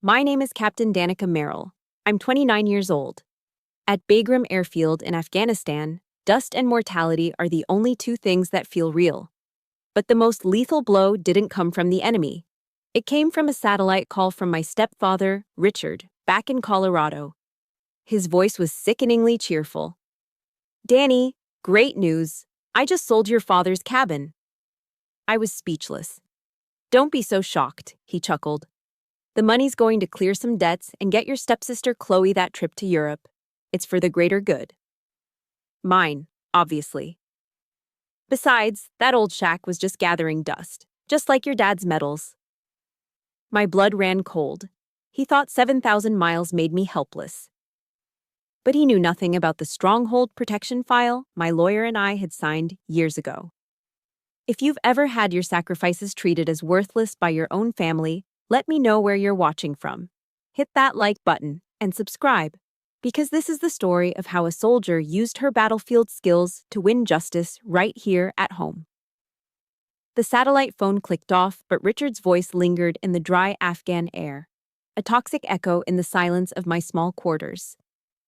My name is Captain Danica Merrill. I'm 29 years old. At Bagram Airfield in Afghanistan, dust and mortality are the only two things that feel real. But the most lethal blow didn't come from the enemy. It came from a satellite call from my stepfather, Richard, back in Colorado. His voice was sickeningly cheerful. "Danny, great news. I just sold your father's cabin." I was speechless. "Don't be so shocked," he chuckled. "The money's going to clear some debts and get your stepsister Chloe that trip to Europe. It's for the greater good. Mine, obviously. Besides, that old shack was just gathering dust, just like your dad's medals." My blood ran cold. He thought 7,000 miles made me helpless. But he knew nothing about the stronghold protection file my lawyer and I had signed years ago. If you've ever had your sacrifices treated as worthless by your own family, let me know where you're watching from. Hit that like button and subscribe, because this is the story of how a soldier used her battlefield skills to win justice right here at home. The satellite phone clicked off, but Richard's voice lingered in the dry Afghan air, a toxic echo in the silence of my small quarters.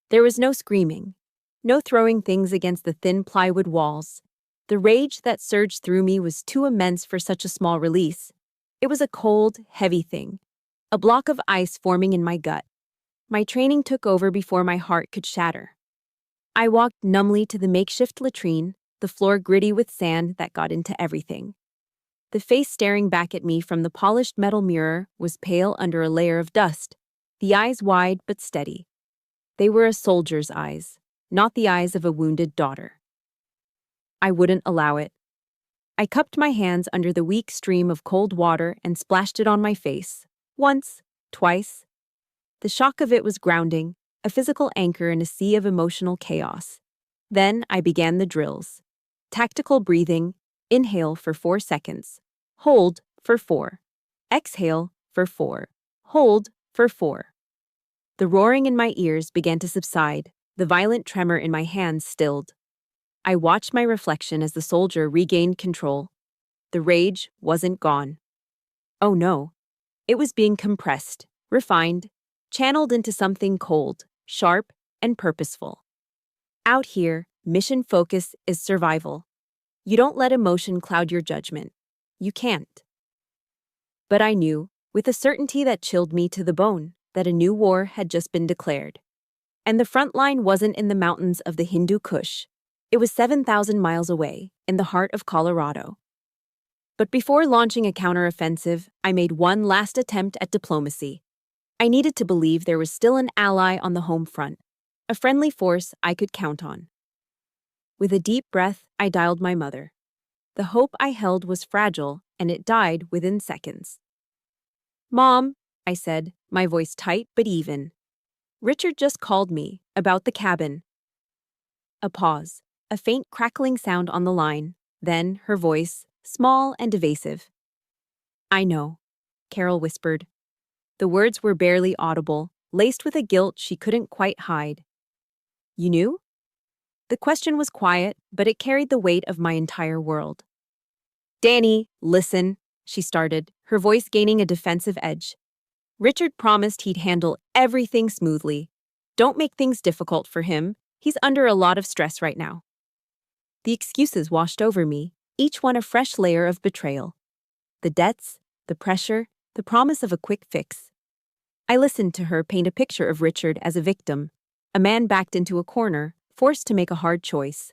There was no screaming, no throwing things against the thin plywood walls. The rage that surged through me was too immense for such a small release. It was a cold, heavy thing, a block of ice forming in my gut. My training took over before my heart could shatter. I walked numbly to the makeshift latrine, the floor gritty with sand that got into everything. The face staring back at me from the polished metal mirror was pale under a layer of dust, the eyes wide but steady. They were a soldier's eyes, not the eyes of a wounded daughter. I wouldn't allow it. I cupped my hands under the weak stream of cold water and splashed it on my face. Once, twice. The shock of it was grounding, a physical anchor in a sea of emotional chaos. Then I began the drills. Tactical breathing, inhale for 4 seconds, hold for 4, exhale for 4, hold for 4. The roaring in my ears began to subside, the violent tremor in my hands stilled. I watched my reflection as the soldier regained control. The rage wasn't gone. Oh no. It was being compressed, refined, channeled into something cold, sharp, and purposeful. Out here, mission focus is survival. You don't let emotion cloud your judgment. You can't. But I knew, with a certainty that chilled me to the bone, that a new war had just been declared. And the front line wasn't in the mountains of the Hindu Kush. It was 7,000 miles away, in the heart of Colorado. But before launching a counteroffensive, I made one last attempt at diplomacy. I needed to believe there was still an ally on the home front, a friendly force I could count on. With a deep breath, I dialed my mother. The hope I held was fragile, and it died within seconds. "Mom," I said, my voice tight but even. "Richard just called me, about the cabin." A pause, a faint crackling sound on the line, then her voice, small and evasive. "I know," Carol whispered. The words were barely audible, laced with a guilt she couldn't quite hide. "You knew?" The question was quiet, but it carried the weight of my entire world. "Danny, listen," she started, her voice gaining a defensive edge. "Richard promised he'd handle everything smoothly. Don't make things difficult for him. He's under a lot of stress right now." The excuses washed over me, each one a fresh layer of betrayal. The debts, the pressure, the promise of a quick fix. I listened to her paint a picture of Richard as a victim, a man backed into a corner, forced to make a hard choice.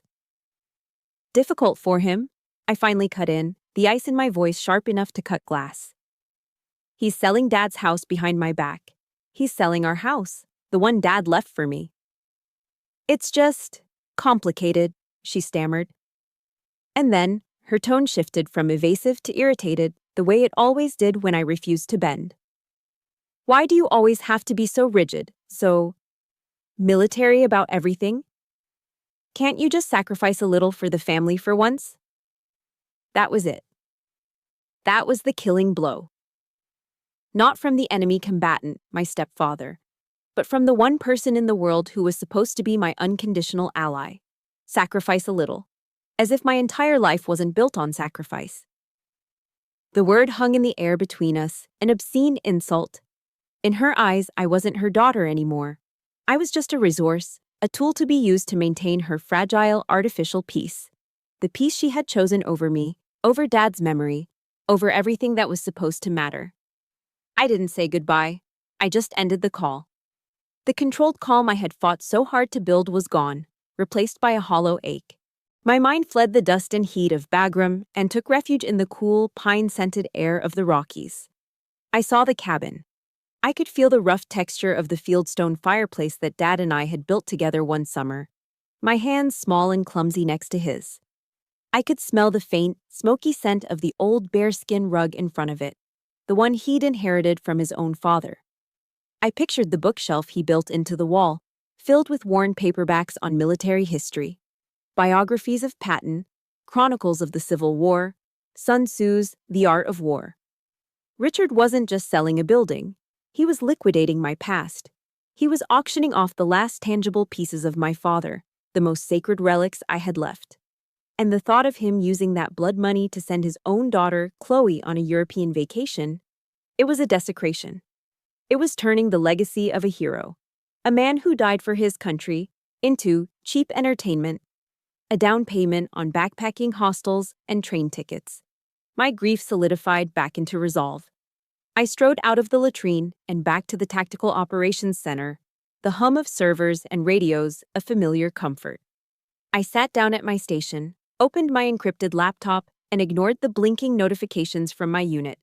"Difficult for him," I finally cut in, the ice in my voice sharp enough to cut glass. "He's selling Dad's house behind my back. He's selling our house, the one Dad left for me." "It's just complicated," she stammered. And then, her tone shifted from evasive to irritated, the way it always did when I refused to bend. "Why do you always have to be so rigid, so military about everything? Can't you just sacrifice a little for the family for once?" That was it. That was the killing blow. Not from the enemy combatant, my stepfather, but from the one person in the world who was supposed to be my unconditional ally. Sacrifice a little. As if my entire life wasn't built on sacrifice. The word hung in the air between us, an obscene insult. In her eyes, I wasn't her daughter anymore. I was just a resource, a tool to be used to maintain her fragile, artificial peace. The peace she had chosen over me, over Dad's memory, over everything that was supposed to matter. I didn't say goodbye. I just ended the call. The controlled calm I had fought so hard to build was gone, replaced by a hollow ache. My mind fled the dust and heat of Bagram and took refuge in the cool, pine-scented air of the Rockies. I saw the cabin. I could feel the rough texture of the fieldstone fireplace that Dad and I had built together one summer, my hands small and clumsy next to his. I could smell the faint, smoky scent of the old bearskin rug in front of it, the one he'd inherited from his own father. I pictured the bookshelf he built into the wall, filled with worn paperbacks on military history, biographies of Patton, chronicles of the Civil War, Sun Tzu's The Art of War. Richard wasn't just selling a building. He was liquidating my past. He was auctioning off the last tangible pieces of my father, the most sacred relics I had left. And the thought of him using that blood money to send his own daughter, Chloe, on a European vacation, it was a desecration. It was turning the legacy of a hero, a man who died for his country, into cheap entertainment, a down payment on backpacking hostels and train tickets. My grief solidified back into resolve. I strode out of the latrine and back to the Tactical Operations Center, the hum of servers and radios a familiar comfort. I sat down at my station, opened my encrypted laptop, and ignored the blinking notifications from my unit.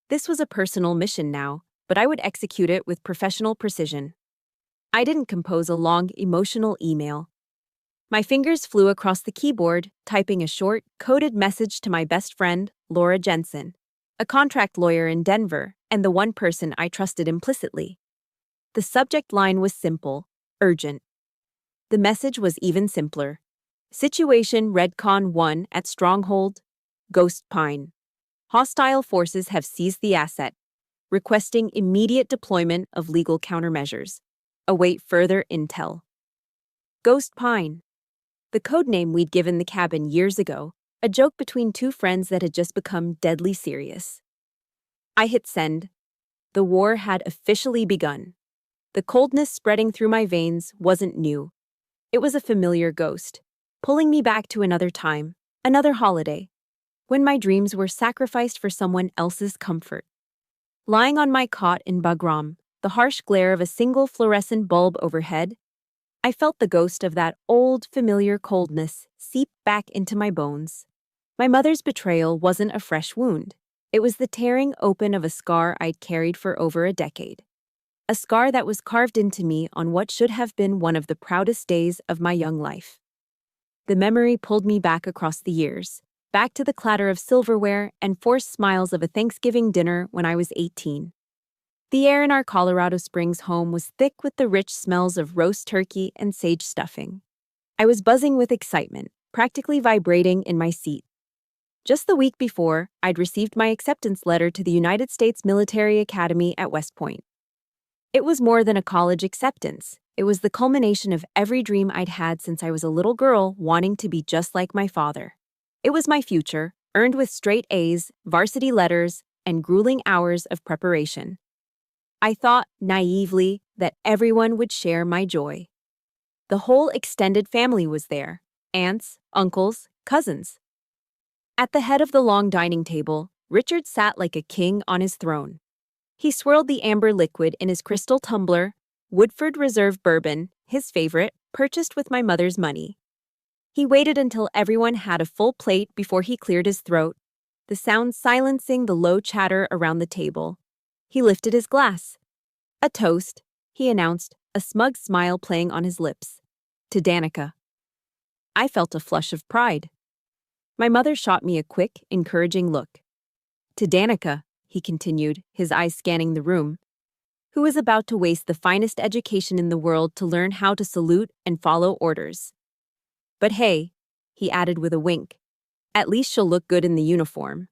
This was a personal mission now, but I would execute it with professional precision. I didn't compose a long, emotional email. My fingers flew across the keyboard, typing a short, coded message to my best friend, Laura Jensen, a contract lawyer in Denver, and the one person I trusted implicitly. The subject line was simple, urgent. The message was even simpler. Situation Redcon 1 at Stronghold, Ghost Pine. Hostile forces have seized the asset, requesting immediate deployment of legal countermeasures. Await further intel. Ghost Pine. The codename we'd given the cabin years ago, a joke between two friends that had just become deadly serious. I hit send. The war had officially begun. The coldness spreading through my veins wasn't new. It was a familiar ghost, pulling me back to another time, another holiday, when my dreams were sacrificed for someone else's comfort. Lying on my cot in Bagram, the harsh glare of a single fluorescent bulb overhead, I felt the ghost of that old, familiar coldness seep back into my bones. My mother's betrayal wasn't a fresh wound. It was the tearing open of a scar I'd carried for over a decade. A scar that was carved into me on what should have been one of the proudest days of my young life. The memory pulled me back across the years, back to the clatter of silverware and forced smiles of a Thanksgiving dinner when I was 18. The air in our Colorado Springs home was thick with the rich smells of roast turkey and sage stuffing. I was buzzing with excitement, practically vibrating in my seat. Just the week before, I'd received my acceptance letter to the United States Military Academy at West Point. It was more than a college acceptance. It was the culmination of every dream I'd had since I was a little girl wanting to be just like my father. It was my future, earned with straight A's, varsity letters, and grueling hours of preparation. I thought, naively, that everyone would share my joy. The whole extended family was there, aunts, uncles, cousins. At the head of the long dining table, Richard sat like a king on his throne. He swirled the amber liquid in his crystal tumbler, Woodford Reserve bourbon, his favorite, purchased with my mother's money. He waited until everyone had a full plate before he cleared his throat, the sound silencing the low chatter around the table. He lifted his glass. A toast, he announced, a smug smile playing on his lips. To Danica. I felt a flush of pride. My mother shot me a quick, encouraging look. To Danica, he continued, his eyes scanning the room, who was about to waste the finest education in the world to learn how to salute and follow orders. But hey, he added with a wink, at least she'll look good in the uniform.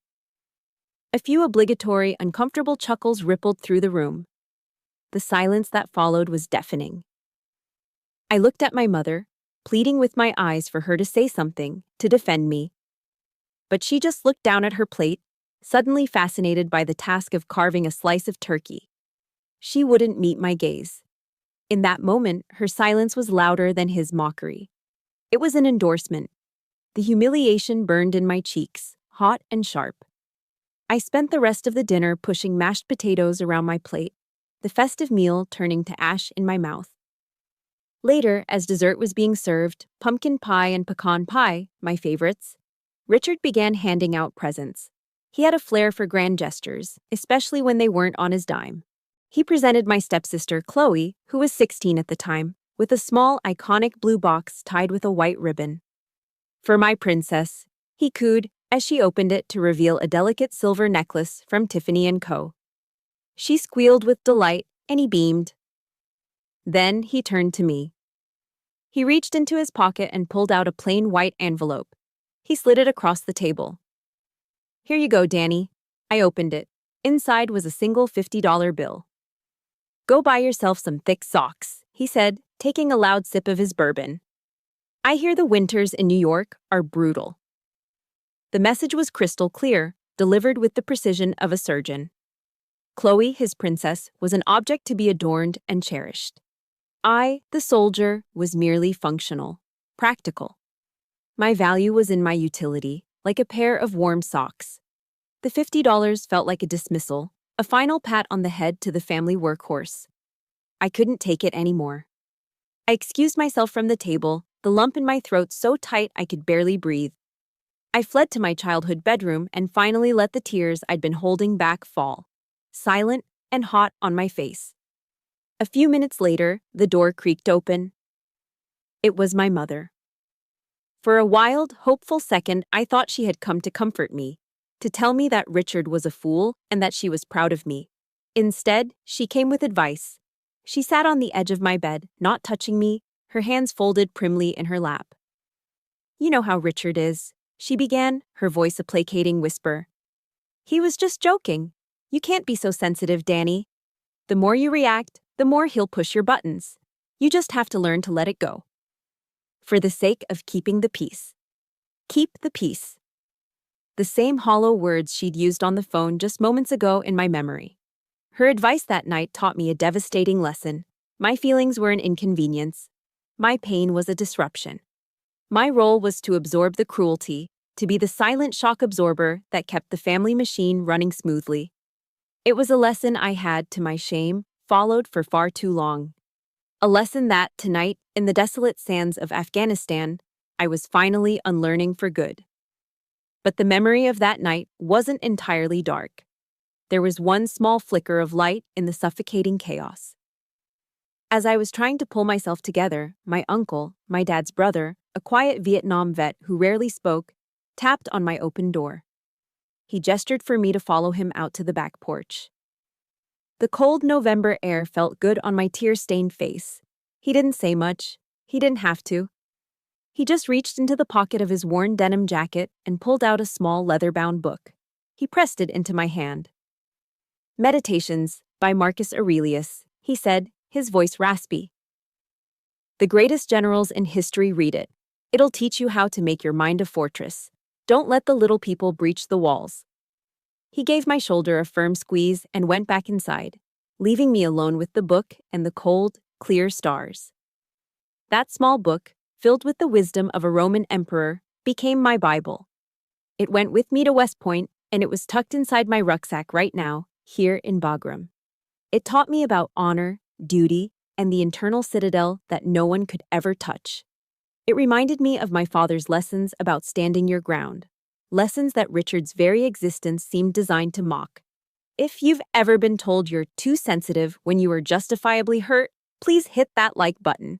A few obligatory, uncomfortable chuckles rippled through the room. The silence that followed was deafening. I looked at my mother, pleading with my eyes for her to say something, to defend me. But she just looked down at her plate, suddenly fascinated by the task of carving a slice of turkey. She wouldn't meet my gaze. In that moment, her silence was louder than his mockery. It was an endorsement. The humiliation burned in my cheeks, hot and sharp. I spent the rest of the dinner pushing mashed potatoes around my plate, the festive meal turning to ash in my mouth. Later, as dessert was being served, pumpkin pie and pecan pie, my favorites, Richard began handing out presents. He had a flair for grand gestures, especially when they weren't on his dime. He presented my stepsister, Chloe, who was 16 at the time, with a small, iconic blue box tied with a white ribbon. "For my princess," he cooed as she opened it to reveal a delicate silver necklace from Tiffany & Co. She squealed with delight, and he beamed. Then he turned to me. He reached into his pocket and pulled out a plain white envelope. He slid it across the table. "Here you go, Danny." I opened it. Inside was a single $50 bill. "Go buy yourself some thick socks," he said, taking a loud sip of his bourbon. "I hear the winters in New York are brutal." The message was crystal clear, delivered with the precision of a surgeon. Chloe, his princess, was an object to be adorned and cherished. I, the soldier, was merely functional, practical. My value was in my utility, like a pair of warm socks. The $50 felt like a dismissal, a final pat on the head to the family workhorse. I couldn't take it anymore. I excused myself from the table, the lump in my throat so tight I could barely breathe. I fled to my childhood bedroom and finally let the tears I'd been holding back fall, silent and hot on my face. A few minutes later, the door creaked open. It was my mother. For a wild, hopeful second, I thought she had come to comfort me, to tell me that Richard was a fool and that she was proud of me. Instead, she came with advice. She sat on the edge of my bed, not touching me, her hands folded primly in her lap. "You know how Richard is," she began, her voice a placating whisper. "He was just joking. You can't be so sensitive, Danny. The more you react, the more he'll push your buttons. You just have to learn to let it go. For the sake of keeping the peace. Keep the peace." The same hollow words she'd used on the phone just moments ago in my memory. Her advice that night taught me a devastating lesson. My feelings were an inconvenience. My pain was a disruption. My role was to absorb the cruelty, to be the silent shock absorber that kept the family machine running smoothly. It was a lesson I had, to my shame, followed for far too long. A lesson that, tonight, in the desolate sands of Afghanistan, I was finally unlearning for good. But the memory of that night wasn't entirely dark. There was one small flicker of light in the suffocating chaos. As I was trying to pull myself together, my uncle, my dad's brother, a quiet Vietnam vet who rarely spoke, tapped on my open door. He gestured for me to follow him out to the back porch. The cold November air felt good on my tear-stained face. He didn't say much. He didn't have to. He just reached into the pocket of his worn denim jacket and pulled out a small leather-bound book. He pressed it into my hand. "Meditations, by Marcus Aurelius," he said, his voice raspy. "The greatest generals in history read it. It'll teach you how to make your mind a fortress. Don't let the little people breach the walls." He gave my shoulder a firm squeeze and went back inside, leaving me alone with the book and the cold, clear stars. That small book, filled with the wisdom of a Roman emperor, became my Bible. It went with me to West Point, and it was tucked inside my rucksack right now, here in Bagram. It taught me about honor, duty, and the internal citadel that no one could ever touch. It reminded me of my father's lessons about standing your ground, lessons that Richard's very existence seemed designed to mock. If you've ever been told you're too sensitive when you are justifiably hurt, please hit that like button.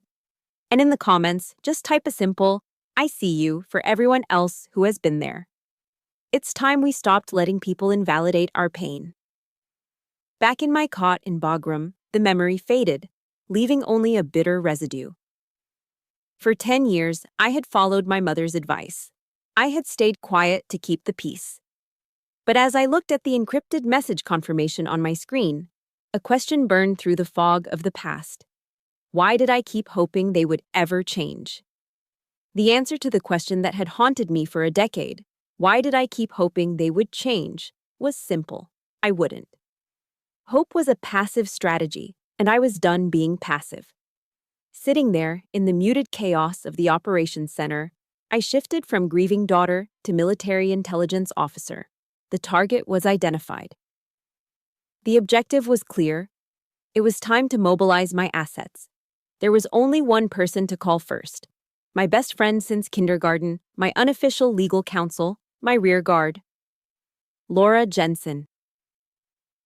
And in the comments, just type a simple, "I see you," for everyone else who has been there. It's time we stopped letting people invalidate our pain. Back in my cot in Bagram, the memory faded, leaving only a bitter residue. For 10 years, I had followed my mother's advice. I had stayed quiet to keep the peace. But as I looked at the encrypted message confirmation on my screen, a question burned through the fog of the past. Why did I keep hoping they would ever change? The answer to the question that had haunted me for a decade, why did I keep hoping they would change, was simple. I wouldn't. Hope was a passive strategy, and I was done being passive. Sitting there, in the muted chaos of the operations center, I shifted from grieving daughter to military intelligence officer. The target was identified. The objective was clear. It was time to mobilize my assets. There was only one person to call first. My best friend since kindergarten, my unofficial legal counsel, my rear guard. Laura Jensen.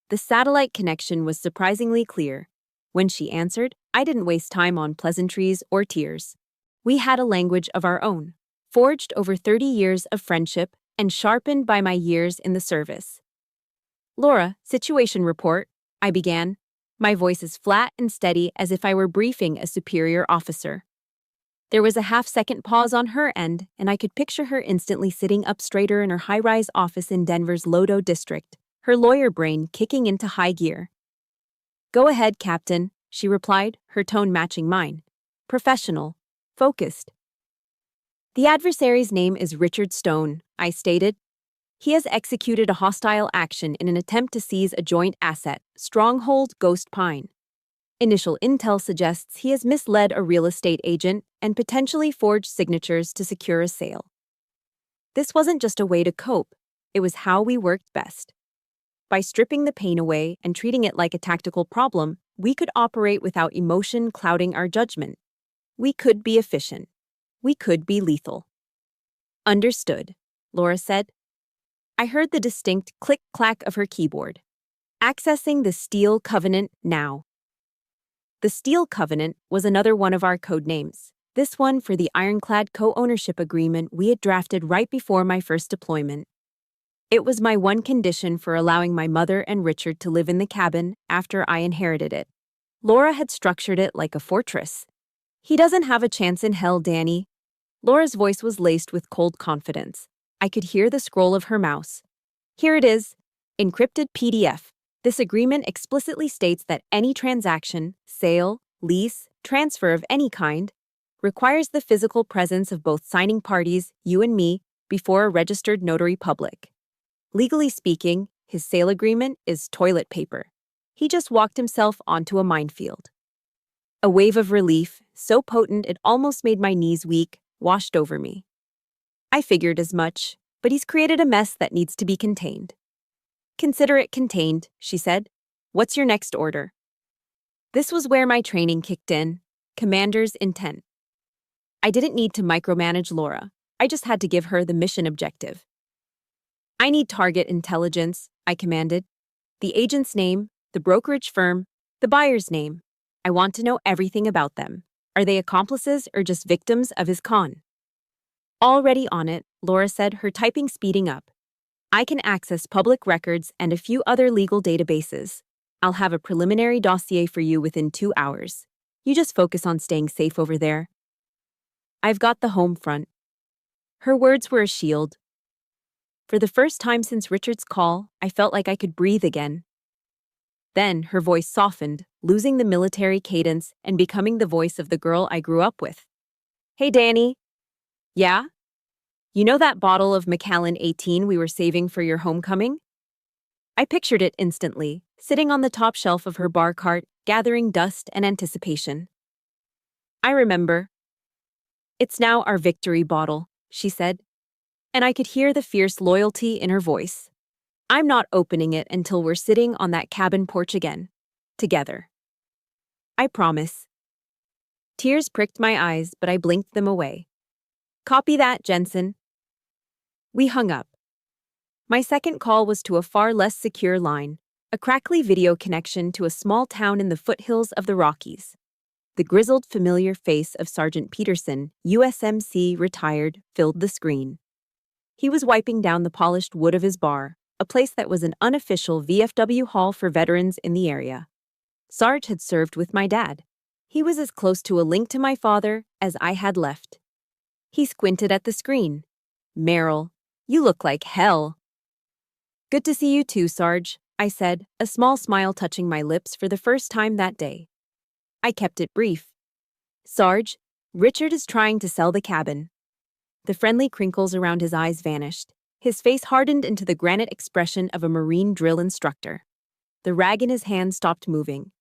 The satellite connection was surprisingly clear. When she answered, I didn't waste time on pleasantries or tears. We had a language of our own, forged over 30 years of friendship and sharpened by my years in the service. Laura, situation report, I began, my voice as flat and steady as if I were briefing a superior officer. There was a half-second pause on her end, and I could picture her instantly sitting up straighter in her high-rise office in Denver's Lodo district, her lawyer brain kicking into high gear. Go ahead, Captain, she replied, her tone matching mine. Professional. Focused. The adversary's name is Richard Stone, I stated. He has executed a hostile action in an attempt to seize a joint asset, Stronghold Ghost Pine. Initial intel suggests he has misled a real estate agent and potentially forged signatures to secure a sale. This wasn't just a way to cope, it was how we worked best. By stripping the pain away and treating it like a tactical problem, we could operate without emotion clouding our judgment. We could be efficient. We could be lethal. Understood, Laura said. I heard the distinct click-clack of her keyboard. Accessing the Steel Covenant now. The Steel Covenant was another one of our code names, this one for the ironclad co-ownership agreement we had drafted right before my first deployment. It was my one condition for allowing my mother and Richard to live in the cabin after I inherited it. Laura had structured it like a fortress. He doesn't have a chance in hell, Danny. Laura's voice was laced with cold confidence. I could hear the scroll of her mouse. Here it is, encrypted PDF. This agreement explicitly states that any transaction, sale, lease, transfer of any kind, requires the physical presence of both signing parties, you and me, before a registered notary public. Legally speaking, his sale agreement is toilet paper. He just walked himself onto a minefield. A wave of relief, so potent it almost made my knees weak, washed over me. I figured as much, but he's created a mess that needs to be contained. Consider it contained, she said. What's your next order? This was where my training kicked in, commander's intent. I didn't need to micromanage Laura. I just had to give her the mission objective. I need target intelligence, I commanded. The agent's name, the brokerage firm, the buyer's name. I want to know everything about them. Are they accomplices or just victims of his con? Already on it, Laura said, her typing speeding up. I can access public records and a few other legal databases. I'll have a preliminary dossier for you within 2 hours. You just focus on staying safe over there. I've got the home front. Her words were a shield. For the first time since Richard's call, I felt like I could breathe again. Then her voice softened, losing the military cadence and becoming the voice of the girl I grew up with. Hey, Danny. Yeah? You know that bottle of Macallan 18 we were saving for your homecoming? I pictured it instantly, sitting on the top shelf of her bar cart, gathering dust and anticipation. I remember. It's now our victory bottle, she said, and I could hear the fierce loyalty in her voice. I'm not opening it until we're sitting on that cabin porch again, together. I promise. Tears pricked my eyes, but I blinked them away. Copy that, Jensen. We hung up. My second call was to a far less secure line, a crackly video connection to a small town in the foothills of the Rockies. The grizzled, familiar face of Sergeant Peterson, USMC retired, filled the screen. He was wiping down the polished wood of his bar, a place that was an unofficial VFW hall for veterans in the area. Sarge had served with my dad. He was as close to a link to my father as I had left. He squinted at the screen. Meryl, you look like hell. Good to see you too, Sarge, I said, a small smile touching my lips for the first time that day. I kept it brief. Sarge, Richard is trying to sell the cabin. The friendly crinkles around his eyes vanished. His face hardened into the granite expression of a Marine drill instructor. The rag in his hand stopped moving.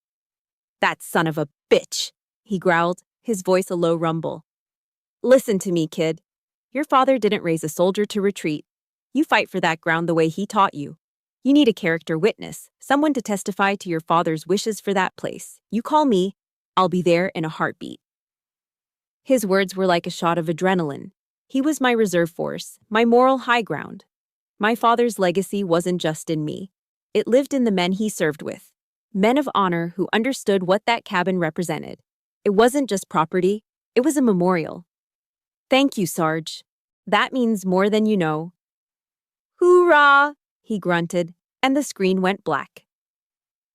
"That son of a bitch," he growled, his voice a low rumble. "Listen to me, kid. Your father didn't raise a soldier to retreat. You fight for that ground the way he taught you. You need a character witness, someone to testify to your father's wishes for that place. You call me, I'll be there in a heartbeat." His words were like a shot of adrenaline. He was my reserve force, my moral high ground. My father's legacy wasn't just in me. It lived in the men he served with. Men of honor who understood what that cabin represented. It wasn't just property, it was a memorial. "Thank you, Sarge. That means more than you know." "Hoorah!" he grunted, and the screen went black.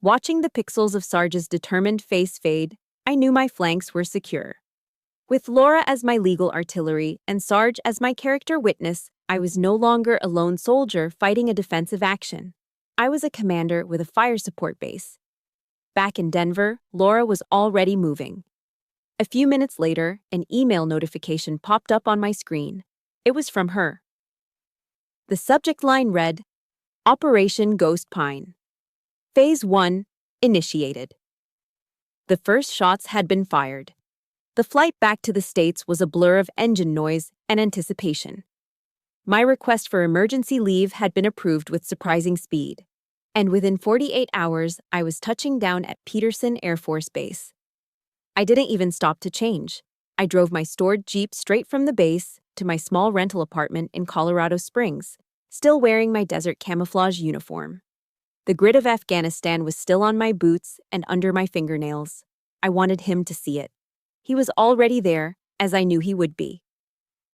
Watching the pixels of Sarge's determined face fade, I knew my flanks were secure. With Laura as my legal artillery and Sarge as my character witness, I was no longer a lone soldier fighting a defensive action. I was a commander with a fire support base. Back in Denver, Laura was already moving. A few minutes later, an email notification popped up on my screen. It was from her. The subject line read, "Operation Ghost Pine. Phase 1 initiated." The first shots had been fired. The flight back to the States was a blur of engine noise and anticipation. My request for emergency leave had been approved with surprising speed, and within 48 hours, I was touching down at Peterson Air Force Base. I didn't even stop to change. I drove my stored Jeep straight from the base to my small rental apartment in Colorado Springs, still wearing my desert camouflage uniform. The grit of Afghanistan was still on my boots and under my fingernails. I wanted him to see it. He was already there, as I knew he would be.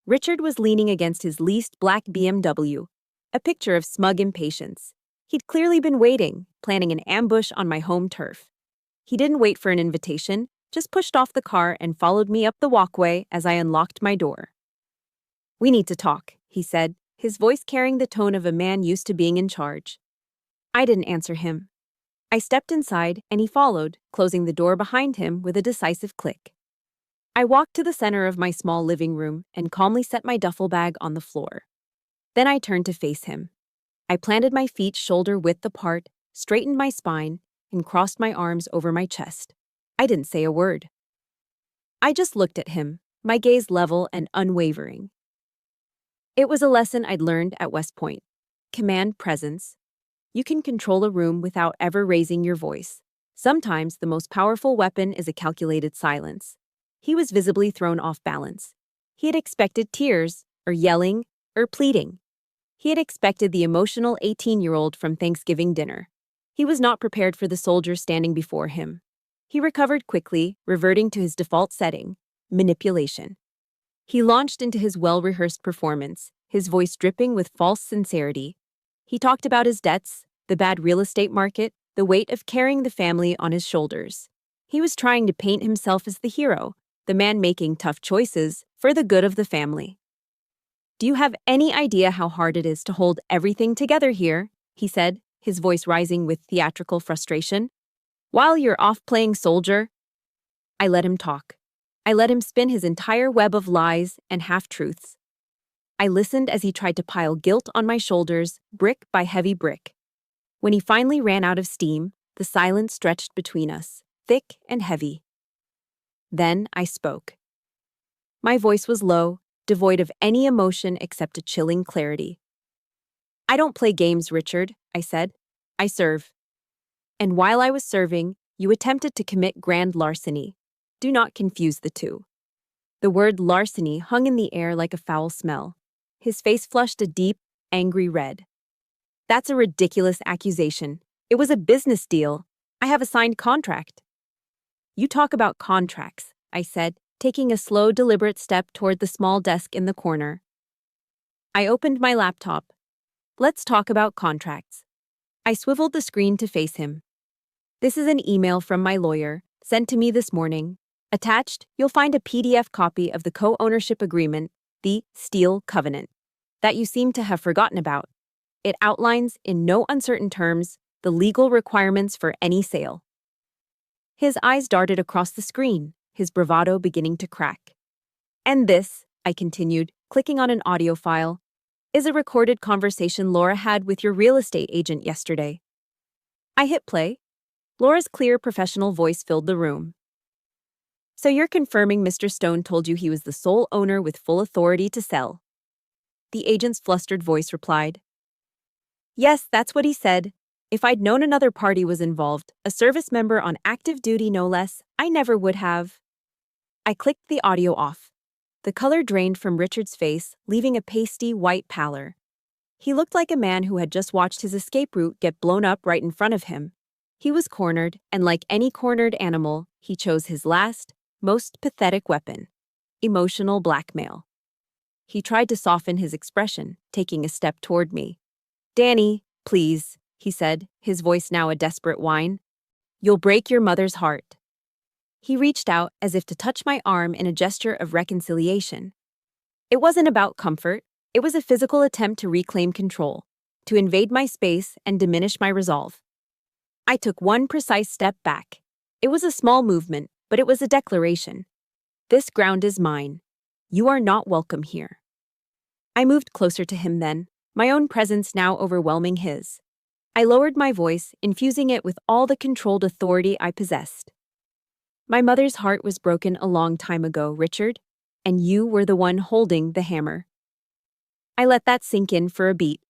Richard was leaning against his leased black BMW, a picture of smug impatience. He'd clearly been waiting, planning an ambush on my home turf. He didn't wait for an invitation, just pushed off the car and followed me up the walkway as I unlocked my door. "We need to talk," he said, his voice carrying the tone of a man used to being in charge. I didn't answer him. I stepped inside, and he followed, closing the door behind him with a decisive click. I walked to the center of my small living room and calmly set my duffel bag on the floor. Then I turned to face him. I planted my feet shoulder-width apart, straightened my spine, and crossed my arms over my chest. I didn't say a word. I just looked at him, my gaze level and unwavering. It was a lesson I'd learned at West Point. Command presence. You can control a room without ever raising your voice. Sometimes the most powerful weapon is a calculated silence. He was visibly thrown off balance. He had expected tears, or yelling, or pleading. He had expected the emotional 18-year-old from Thanksgiving dinner. He was not prepared for the soldier standing before him. He recovered quickly, reverting to his default setting, manipulation. He launched into his well-rehearsed performance, his voice dripping with false sincerity. He talked about his debts, the bad real estate market, the weight of carrying the family on his shoulders. He was trying to paint himself as the hero, the man making tough choices for the good of the family. "Do you have any idea how hard it is to hold everything together here?" he said, his voice rising with theatrical frustration. "While you're off playing soldier?" I let him talk. I let him spin his entire web of lies and half-truths. I listened as he tried to pile guilt on my shoulders, brick by heavy brick. When he finally ran out of steam, the silence stretched between us, thick and heavy. Then I spoke. My voice was low, devoid of any emotion except a chilling clarity. "I don't play games, Richard," I said. "I serve. And while I was serving, you attempted to commit grand larceny. Do not confuse the two." The word larceny hung in the air like a foul smell. His face flushed a deep, angry red. "That's a ridiculous accusation. It was a business deal. I have a signed contract." "You talk about contracts," I said, taking a slow, deliberate step toward the small desk in the corner. I opened my laptop. "Let's talk about contracts." I swiveled the screen to face him. "This is an email from my lawyer, sent to me this morning. Attached, you'll find a PDF copy of the co-ownership agreement, the Steel Covenant, that you seem to have forgotten about. It outlines, in no uncertain terms, the legal requirements for any sale." His eyes darted across the screen, his bravado beginning to crack. "And this," I continued, clicking on an audio file, "is a recorded conversation Laura had with your real estate agent yesterday." I hit play. Laura's clear professional voice filled the room. So you're confirming Mr. Stone told you he was the sole owner with full authority to sell? The agent's flustered voice replied. Yes, that's what he said. If I'd known another party was involved, a service member on active duty no less, I never would have. I clicked the audio off. The color drained from Richard's face, leaving a pasty white pallor. He looked like a man who had just watched his escape route get blown up right in front of him. He was cornered, and like any cornered animal, he chose his last, most pathetic weapon: emotional blackmail. He tried to soften his expression, taking a step toward me. Danny, please, he said, his voice now a desperate whine. You'll break your mother's heart. He reached out as if to touch my arm in a gesture of reconciliation. It wasn't about comfort. It was a physical attempt to reclaim control, to invade my space and diminish my resolve. I took one precise step back. It was a small movement, but it was a declaration. This ground is mine. You are not welcome here. I moved closer to him then, my own presence now overwhelming his. I lowered my voice, infusing it with all the controlled authority I possessed. My mother's heart was broken a long time ago, Richard, and you were the one holding the hammer. I let that sink in for a beat.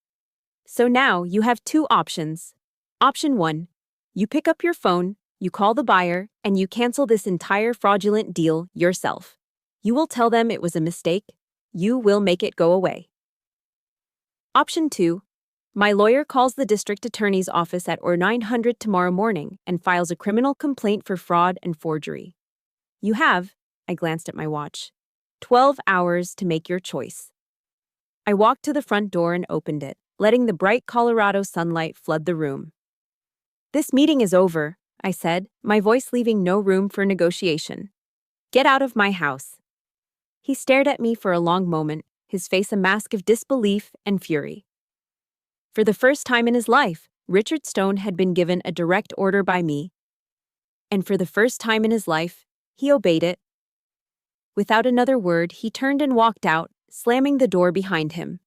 So now you have two options. Option 1. You pick up your phone, you call the buyer, and you cancel this entire fraudulent deal yourself. You will tell them it was a mistake. You will make it go away. Option 2. My lawyer calls the district attorney's office at or 900 tomorrow morning and files a criminal complaint for fraud and forgery. You have, I glanced at my watch, 12 hours to make your choice. I walked to the front door and opened it, letting the bright Colorado sunlight flood the room. This meeting is over, I said, my voice leaving no room for negotiation. Get out of my house. He stared at me for a long moment, his face a mask of disbelief and fury. For the first time in his life, Richard Stone had been given a direct order by me. And for the first time in his life, he obeyed it. Without another word, he turned and walked out, slamming the door behind him.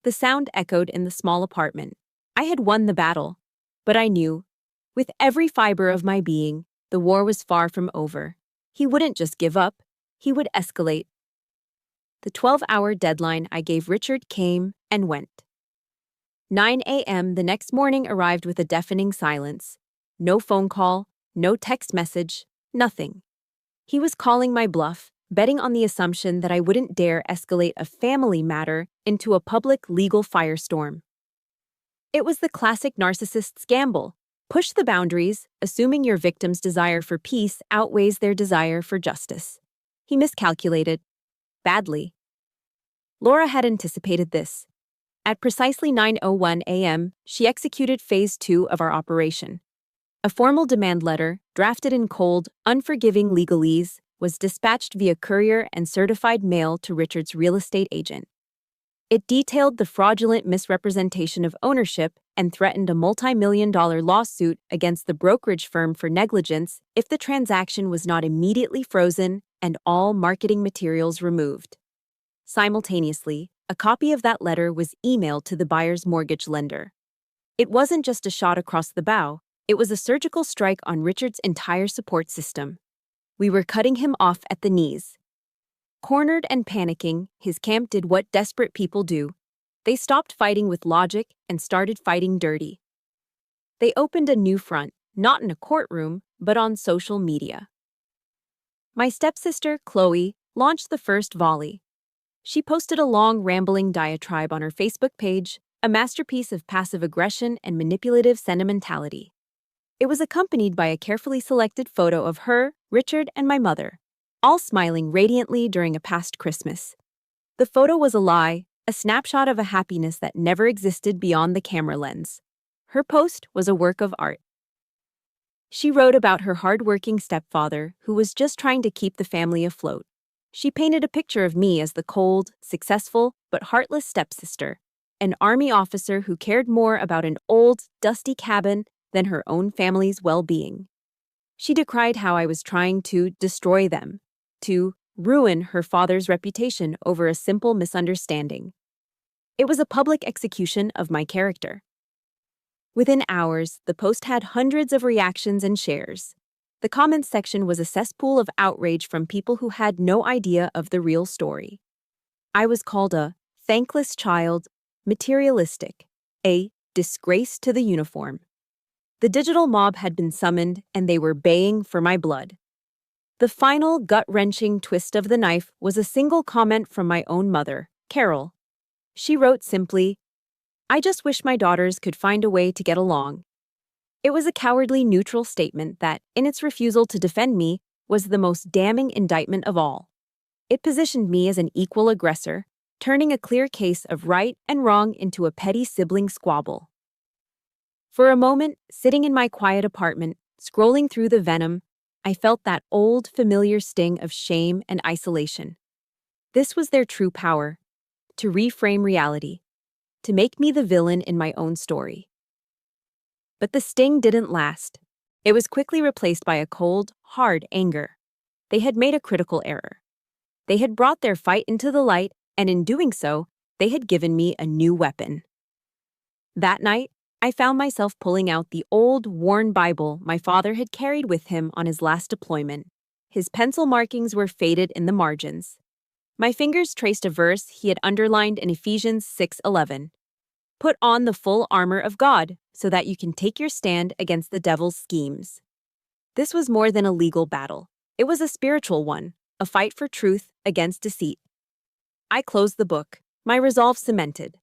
The sound echoed in the small apartment. I had won the battle, but I knew, with every fiber of my being, the war was far from over. He wouldn't just give up, he would escalate. The 12-hour deadline I gave Richard came and went. 9 a.m. the next morning arrived with a deafening silence. No phone call, no text message, nothing. He was calling my bluff, betting on the assumption that I wouldn't dare escalate a family matter into a public legal firestorm. It was the classic narcissist's gamble. Push the boundaries, assuming your victim's desire for peace outweighs their desire for justice. He miscalculated. Badly. Laura had anticipated this. At precisely 9:01 a.m., she executed Phase 2 of our operation. A formal demand letter, drafted in cold, unforgiving legalese, was dispatched via courier and certified mail to Richard's real estate agent. It detailed the fraudulent misrepresentation of ownership and threatened a multi-million-dollar lawsuit against the brokerage firm for negligence if the transaction was not immediately frozen and all marketing materials removed. Simultaneously, a copy of that letter was emailed to the buyer's mortgage lender. It wasn't just a shot across the bow, it was a surgical strike on Richard's entire support system. We were cutting him off at the knees. Cornered and panicking, his camp did what desperate people do. They stopped fighting with logic and started fighting dirty. They opened a new front, not in a courtroom, but on social media. My stepsister, Chloe, launched the first volley. She posted a long, rambling diatribe on her Facebook page, a masterpiece of passive aggression and manipulative sentimentality. It was accompanied by a carefully selected photo of her, Richard, and my mother, all smiling radiantly during a past Christmas. The photo was a lie, a snapshot of a happiness that never existed beyond the camera lens. Her post was a work of art. She wrote about her hard-working stepfather who was just trying to keep the family afloat. She painted a picture of me as the cold, successful, but heartless stepsister, an army officer who cared more about an old, dusty cabin than her own family's well-being. She decried how I was trying to destroy them, to ruin her father's reputation over a simple misunderstanding. It was a public execution of my character. Within hours, the post had hundreds of reactions and shares. The comments section was a cesspool of outrage from people who had no idea of the real story. I was called a thankless child, materialistic, a disgrace to the uniform. The digital mob had been summoned, and they were baying for my blood. The final gut-wrenching twist of the knife was a single comment from my own mother, Carol. She wrote simply, "I just wish my daughters could find a way to get along." It was a cowardly neutral statement that, in its refusal to defend me, was the most damning indictment of all. It positioned me as an equal aggressor, turning a clear case of right and wrong into a petty sibling squabble. For a moment, sitting in my quiet apartment, scrolling through the venom, I felt that old, familiar sting of shame and isolation. This was their true power, to reframe reality, to make me the villain in my own story. But the sting didn't last. It was quickly replaced by a cold, hard anger. They had made a critical error. They had brought their fight into the light, and in doing so, they had given me a new weapon. That night, I found myself pulling out the old, worn Bible my father had carried with him on his last deployment. His pencil markings were faded in the margins. My fingers traced a verse he had underlined in Ephesians 6:11. "Put on the full armor of God, so that you can take your stand against the devil's schemes." This was more than a legal battle. It was a spiritual one, a fight for truth against deceit. I closed the book, my resolve cemented.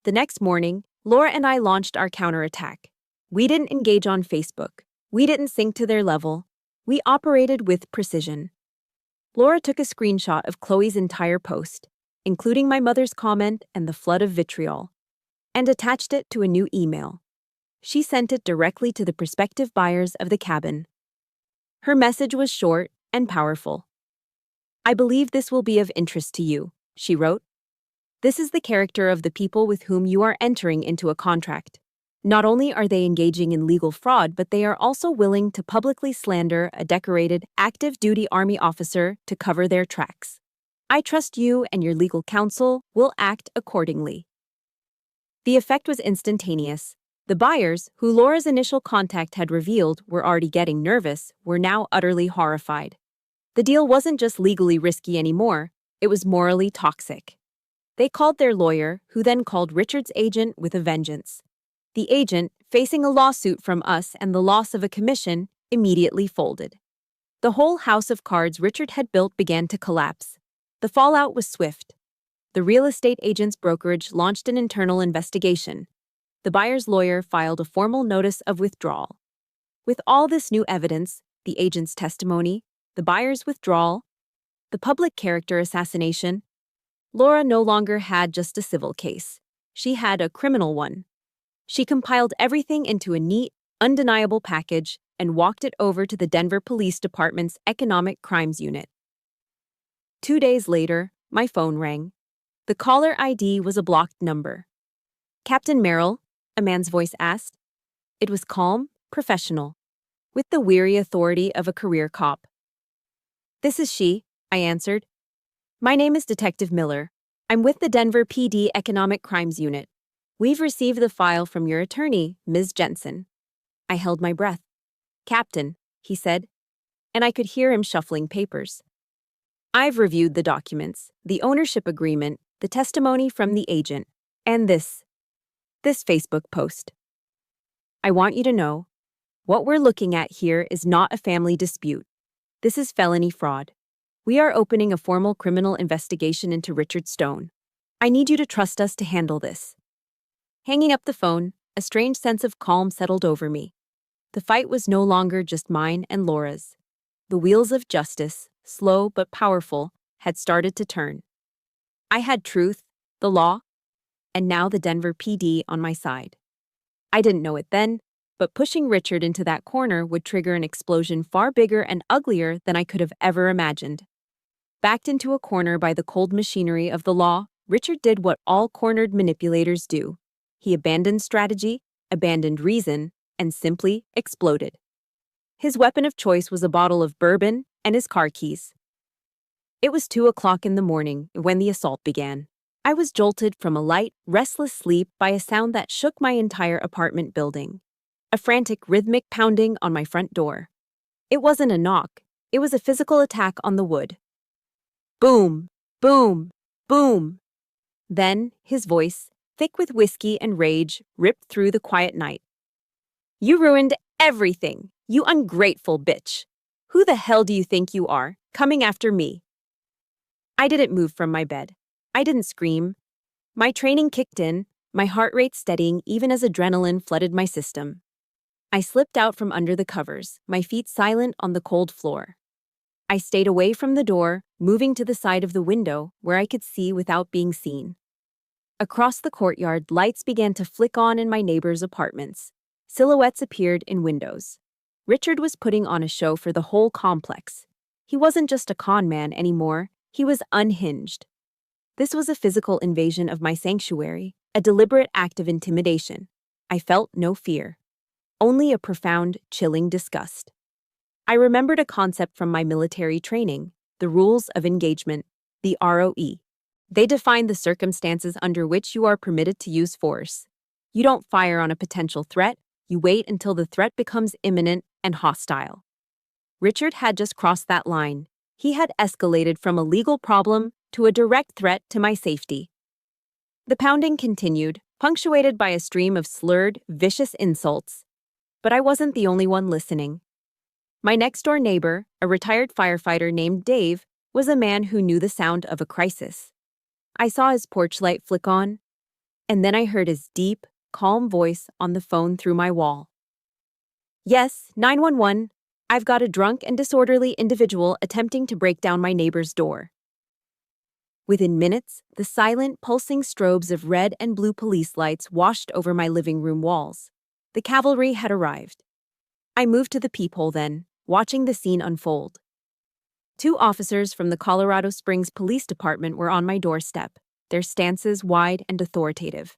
The next morning, Laura and I launched our counterattack. We didn't engage on Facebook. We didn't sink to their level. We operated with precision. Laura took a screenshot of Chloe's entire post, including my mother's comment and the flood of vitriol, and attached it to a new email. She sent it directly to the prospective buyers of the cabin. Her message was short and powerful. "I believe this will be of interest to you," she wrote. "This is the character of the people with whom you are entering into a contract. Not only are they engaging in legal fraud, but they are also willing to publicly slander a decorated, active-duty Army officer to cover their tracks. I trust you and your legal counsel will act accordingly." The effect was instantaneous. The buyers, who Laura's initial contact had revealed were already getting nervous, were now utterly horrified. The deal wasn't just legally risky anymore, it was morally toxic. They called their lawyer, who then called Richard's agent with a vengeance. The agent, facing a lawsuit from us and the loss of a commission, immediately folded. The whole house of cards Richard had built began to collapse. The fallout was swift. The real estate agent's brokerage launched an internal investigation. The buyer's lawyer filed a formal notice of withdrawal. With all this new evidence, the agent's testimony, the buyer's withdrawal, the public character assassination, Laura no longer had just a civil case. She had a criminal one. She compiled everything into a neat, undeniable package and walked it over to the Denver Police Department's Economic Crimes Unit. 2 days later, my phone rang. The caller ID was a blocked number. "Captain Merrill?" a man's voice asked. It was calm, professional, with the weary authority of a career cop. "This is she," I answered. "My name is Detective Miller. I'm with the Denver PD Economic Crimes Unit. We've received the file from your attorney, Ms. Jensen." I held my breath. "Captain," he said, and I could hear him shuffling papers. "I've reviewed the documents, the ownership agreement, the testimony from the agent, and this Facebook post. I want you to know, what we're looking at here is not a family dispute. This is felony fraud. We are opening a formal criminal investigation into Richard Stone. I need you to trust us to handle this." Hanging up the phone, a strange sense of calm settled over me. The fight was no longer just mine and Laura's. The wheels of justice, slow but powerful, had started to turn. I had truth, the law, and now the Denver PD on my side. I didn't know it then, but pushing Richard into that corner would trigger an explosion far bigger and uglier than I could have ever imagined. Backed into a corner by the cold machinery of the law, Richard did what all cornered manipulators do. He abandoned strategy, abandoned reason, and simply exploded. His weapon of choice was a bottle of bourbon and his car keys. It was 2 o'clock in the morning when the assault began. I was jolted from a light, restless sleep by a sound that shook my entire apartment building. A frantic, rhythmic pounding on my front door. It wasn't a knock, it was a physical attack on the wood. Boom! Boom! Boom! Then, his voice, thick with whiskey and rage, ripped through the quiet night. You ruined everything, you ungrateful bitch! Who the hell do you think you are, coming after me? I didn't move from my bed. I didn't scream. My training kicked in, my heart rate steadying even as adrenaline flooded my system. I slipped out from under the covers, my feet silent on the cold floor. I stayed away from the door, moving to the side of the window where I could see without being seen. Across the courtyard, lights began to flick on in my neighbors' apartments. Silhouettes appeared in windows. Richard was putting on a show for the whole complex. He wasn't just a con man anymore, he was unhinged. This was a physical invasion of my sanctuary, a deliberate act of intimidation. I felt no fear. Only a profound, chilling disgust. I remembered a concept from my military training, the rules of engagement, the ROE. They define the circumstances under which you are permitted to use force. You don't fire on a potential threat, you wait until the threat becomes imminent and hostile. Richard had just crossed that line. He had escalated from a legal problem to a direct threat to my safety. The pounding continued, punctuated by a stream of slurred, vicious insults. But I wasn't the only one listening. My next-door neighbor, a retired firefighter named Dave, was a man who knew the sound of a crisis. I saw his porch light flick on, and then I heard his deep, calm voice on the phone through my wall. Yes, 911. I've got a drunk and disorderly individual attempting to break down my neighbor's door. Within minutes, the silent, pulsing strobes of red and blue police lights washed over my living room walls. The cavalry had arrived. I moved to the peephole then, watching the scene unfold. 2 officers from the Colorado Springs Police Department were on my doorstep, their stances wide and authoritative.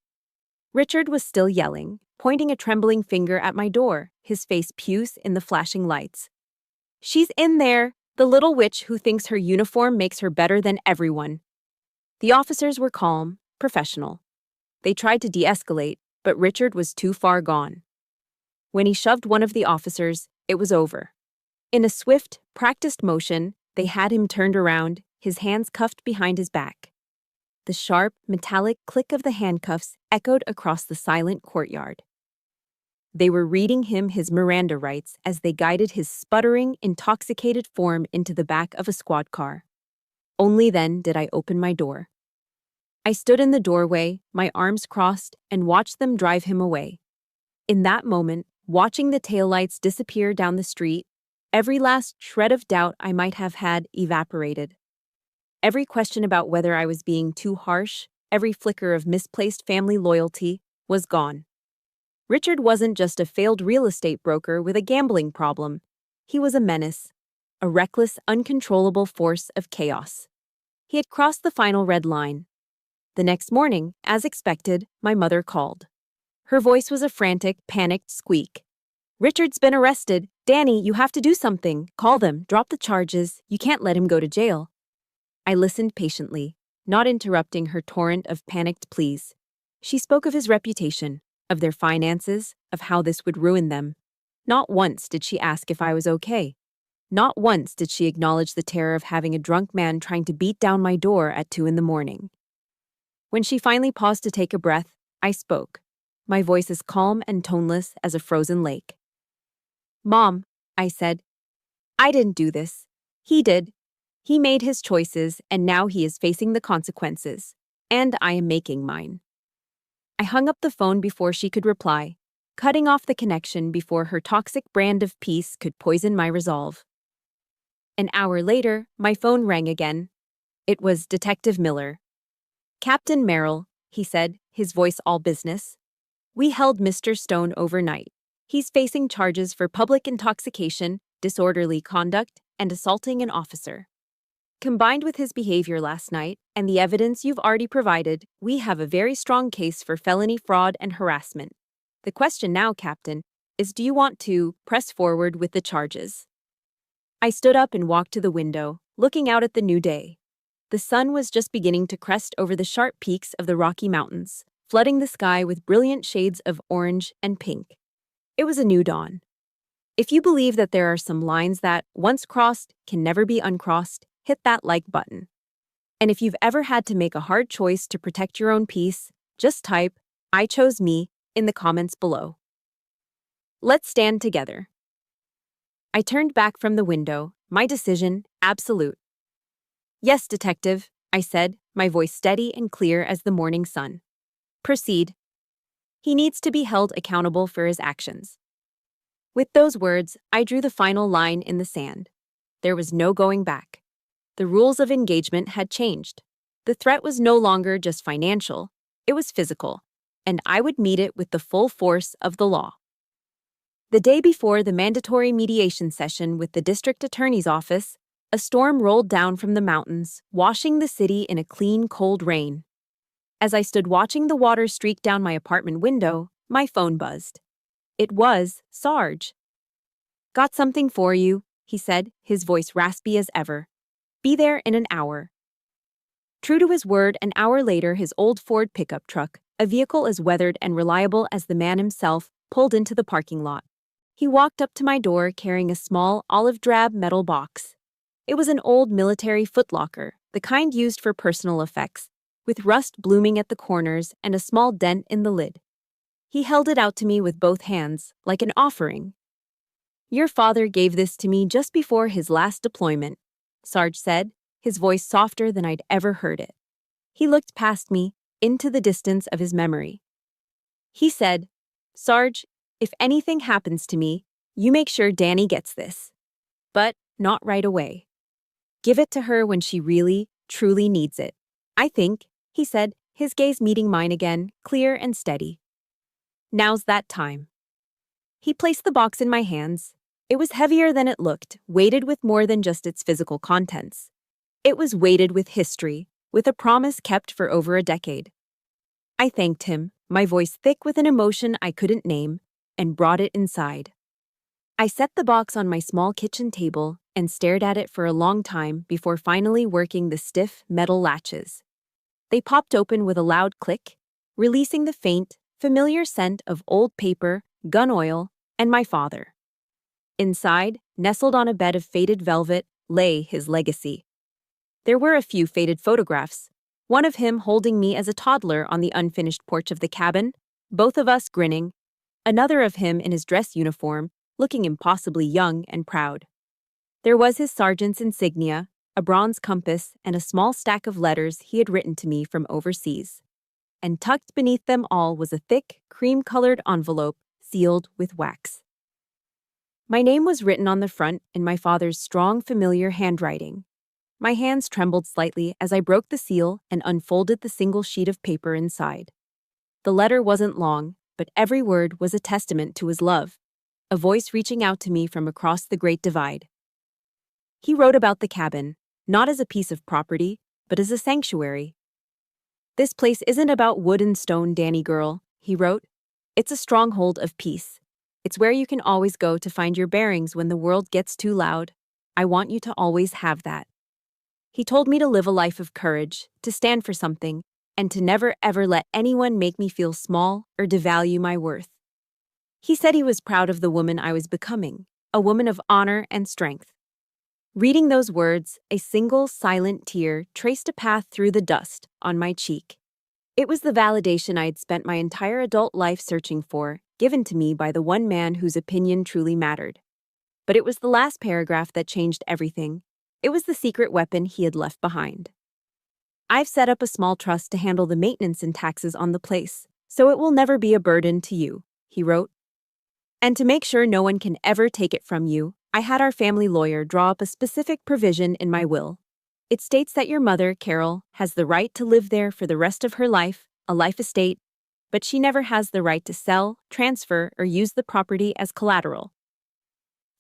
Richard was still yelling, pointing a trembling finger at my door, his face puce in the flashing lights. She's in there, the little witch who thinks her uniform makes her better than everyone. The officers were calm, professional. They tried to de-escalate, but Richard was too far gone. When he shoved one of the officers, it was over. In a swift, practiced motion, they had him turned around, his hands cuffed behind his back. The sharp, metallic click of the handcuffs echoed across the silent courtyard. They were reading him his Miranda rights as they guided his sputtering, intoxicated form into the back of a squad car. Only then did I open my door. I stood in the doorway, my arms crossed, and watched them drive him away. In that moment, watching the taillights disappear down the street, every last shred of doubt I might have had evaporated. Every question about whether I was being too harsh, every flicker of misplaced family loyalty, was gone. Richard wasn't just a failed real estate broker with a gambling problem. He was a menace, a reckless, uncontrollable force of chaos. He had crossed the final red line. The next morning, as expected, my mother called. Her voice was a frantic, panicked squeak. Richard's been arrested. Danny, you have to do something. Call them, drop the charges. You can't let him go to jail. I listened patiently, not interrupting her torrent of panicked pleas. She spoke of his reputation, of their finances, of how this would ruin them. Not once did she ask if I was okay. Not once did she acknowledge the terror of having a drunk man trying to beat down my door at 2 a.m. When she finally paused to take a breath, I spoke, my voice as calm and toneless as a frozen lake. Mom, I said, I didn't do this. He did. He made his choices, and now he is facing the consequences. And I am making mine. I hung up the phone before she could reply, cutting off the connection before her toxic brand of peace could poison my resolve. An hour later, my phone rang again. It was Detective Miller. Captain Merrill, he said, his voice all business. We held Mr. Stone overnight. He's facing charges for public intoxication, disorderly conduct, and assaulting an officer. Combined with his behavior last night and the evidence you've already provided, we have a very strong case for felony fraud and harassment. The question now, Captain, is do you want to press forward with the charges? I stood up and walked to the window, looking out at the new day. The sun was just beginning to crest over the sharp peaks of the Rocky Mountains, flooding the sky with brilliant shades of orange and pink. It was a new dawn. If you believe that there are some lines that, once crossed, can never be uncrossed, hit that like button. And if you've ever had to make a hard choice to protect your own peace, just type, "I chose me," in the comments below. Let's stand together. I turned back from the window, my decision absolute. "Yes, detective," I said, my voice steady and clear as the morning sun. "Proceed. He needs to be held accountable for his actions." With those words, I drew the final line in the sand. There was no going back. The rules of engagement had changed. The threat was no longer just financial, it was physical, and I would meet it with the full force of the law. The day before the mandatory mediation session with the district attorney's office, a storm rolled down from the mountains, washing the city in a clean, cold rain. As I stood watching the water streak down my apartment window, my phone buzzed. It was Sarge. "Got something for you," he said, his voice raspy as ever. "Be there in an hour." True to his word, an hour later, his old Ford pickup truck, a vehicle as weathered and reliable as the man himself, pulled into the parking lot. He walked up to my door carrying a small, olive-drab metal box. It was an old military footlocker, the kind used for personal effects, with rust blooming at the corners and a small dent in the lid. He held it out to me with both hands, like an offering. "Your father gave this to me just before his last deployment," Sarge said, his voice softer than I'd ever heard it. He looked past me, into the distance of his memory. He said, "Sarge, if anything happens to me, you make sure Danny gets this. But not right away. Give it to her when she really, truly needs it. I think," he said, his gaze meeting mine again, clear and steady. "Now's that time." He placed the box in my hands. It was heavier than it looked, weighted with more than just its physical contents. It was weighted with history, with a promise kept for over a decade. I thanked him, my voice thick with an emotion I couldn't name, and brought it inside. I set the box on my small kitchen table and stared at it for a long time before finally working the stiff metal latches. They popped open with a loud click, releasing the faint, familiar scent of old paper, gun oil, and my father. Inside, nestled on a bed of faded velvet, lay his legacy. There were a few faded photographs, one of him holding me as a toddler on the unfinished porch of the cabin, both of us grinning, another of him in his dress uniform, looking impossibly young and proud. There was his sergeant's insignia, a bronze compass, and a small stack of letters he had written to me from overseas. And tucked beneath them all was a thick, cream-colored envelope sealed with wax. My name was written on the front in my father's strong, familiar handwriting. My hands trembled slightly as I broke the seal and unfolded the single sheet of paper inside. The letter wasn't long, but every word was a testament to his love, a voice reaching out to me from across the Great Divide. He wrote about the cabin, not as a piece of property, but as a sanctuary. "This place isn't about wood and stone, Danny girl," he wrote. "It's a stronghold of peace. It's where you can always go to find your bearings when the world gets too loud. I want you to always have that." He told me to live a life of courage, to stand for something, and to never ever let anyone make me feel small or devalue my worth. He said he was proud of the woman I was becoming, a woman of honor and strength. Reading those words, a single silent tear traced a path through the dust on my cheek. It was the validation I had spent my entire adult life searching for, given to me by the one man whose opinion truly mattered. But it was the last paragraph that changed everything. It was the secret weapon he had left behind. "I've set up a small trust to handle the maintenance and taxes on the place, so it will never be a burden to you," he wrote. "And to make sure no one can ever take it from you, I had our family lawyer draw up a specific provision in my will. It states that your mother, Carol, has the right to live there for the rest of her life, a life estate, but she never has the right to sell, transfer, or use the property as collateral.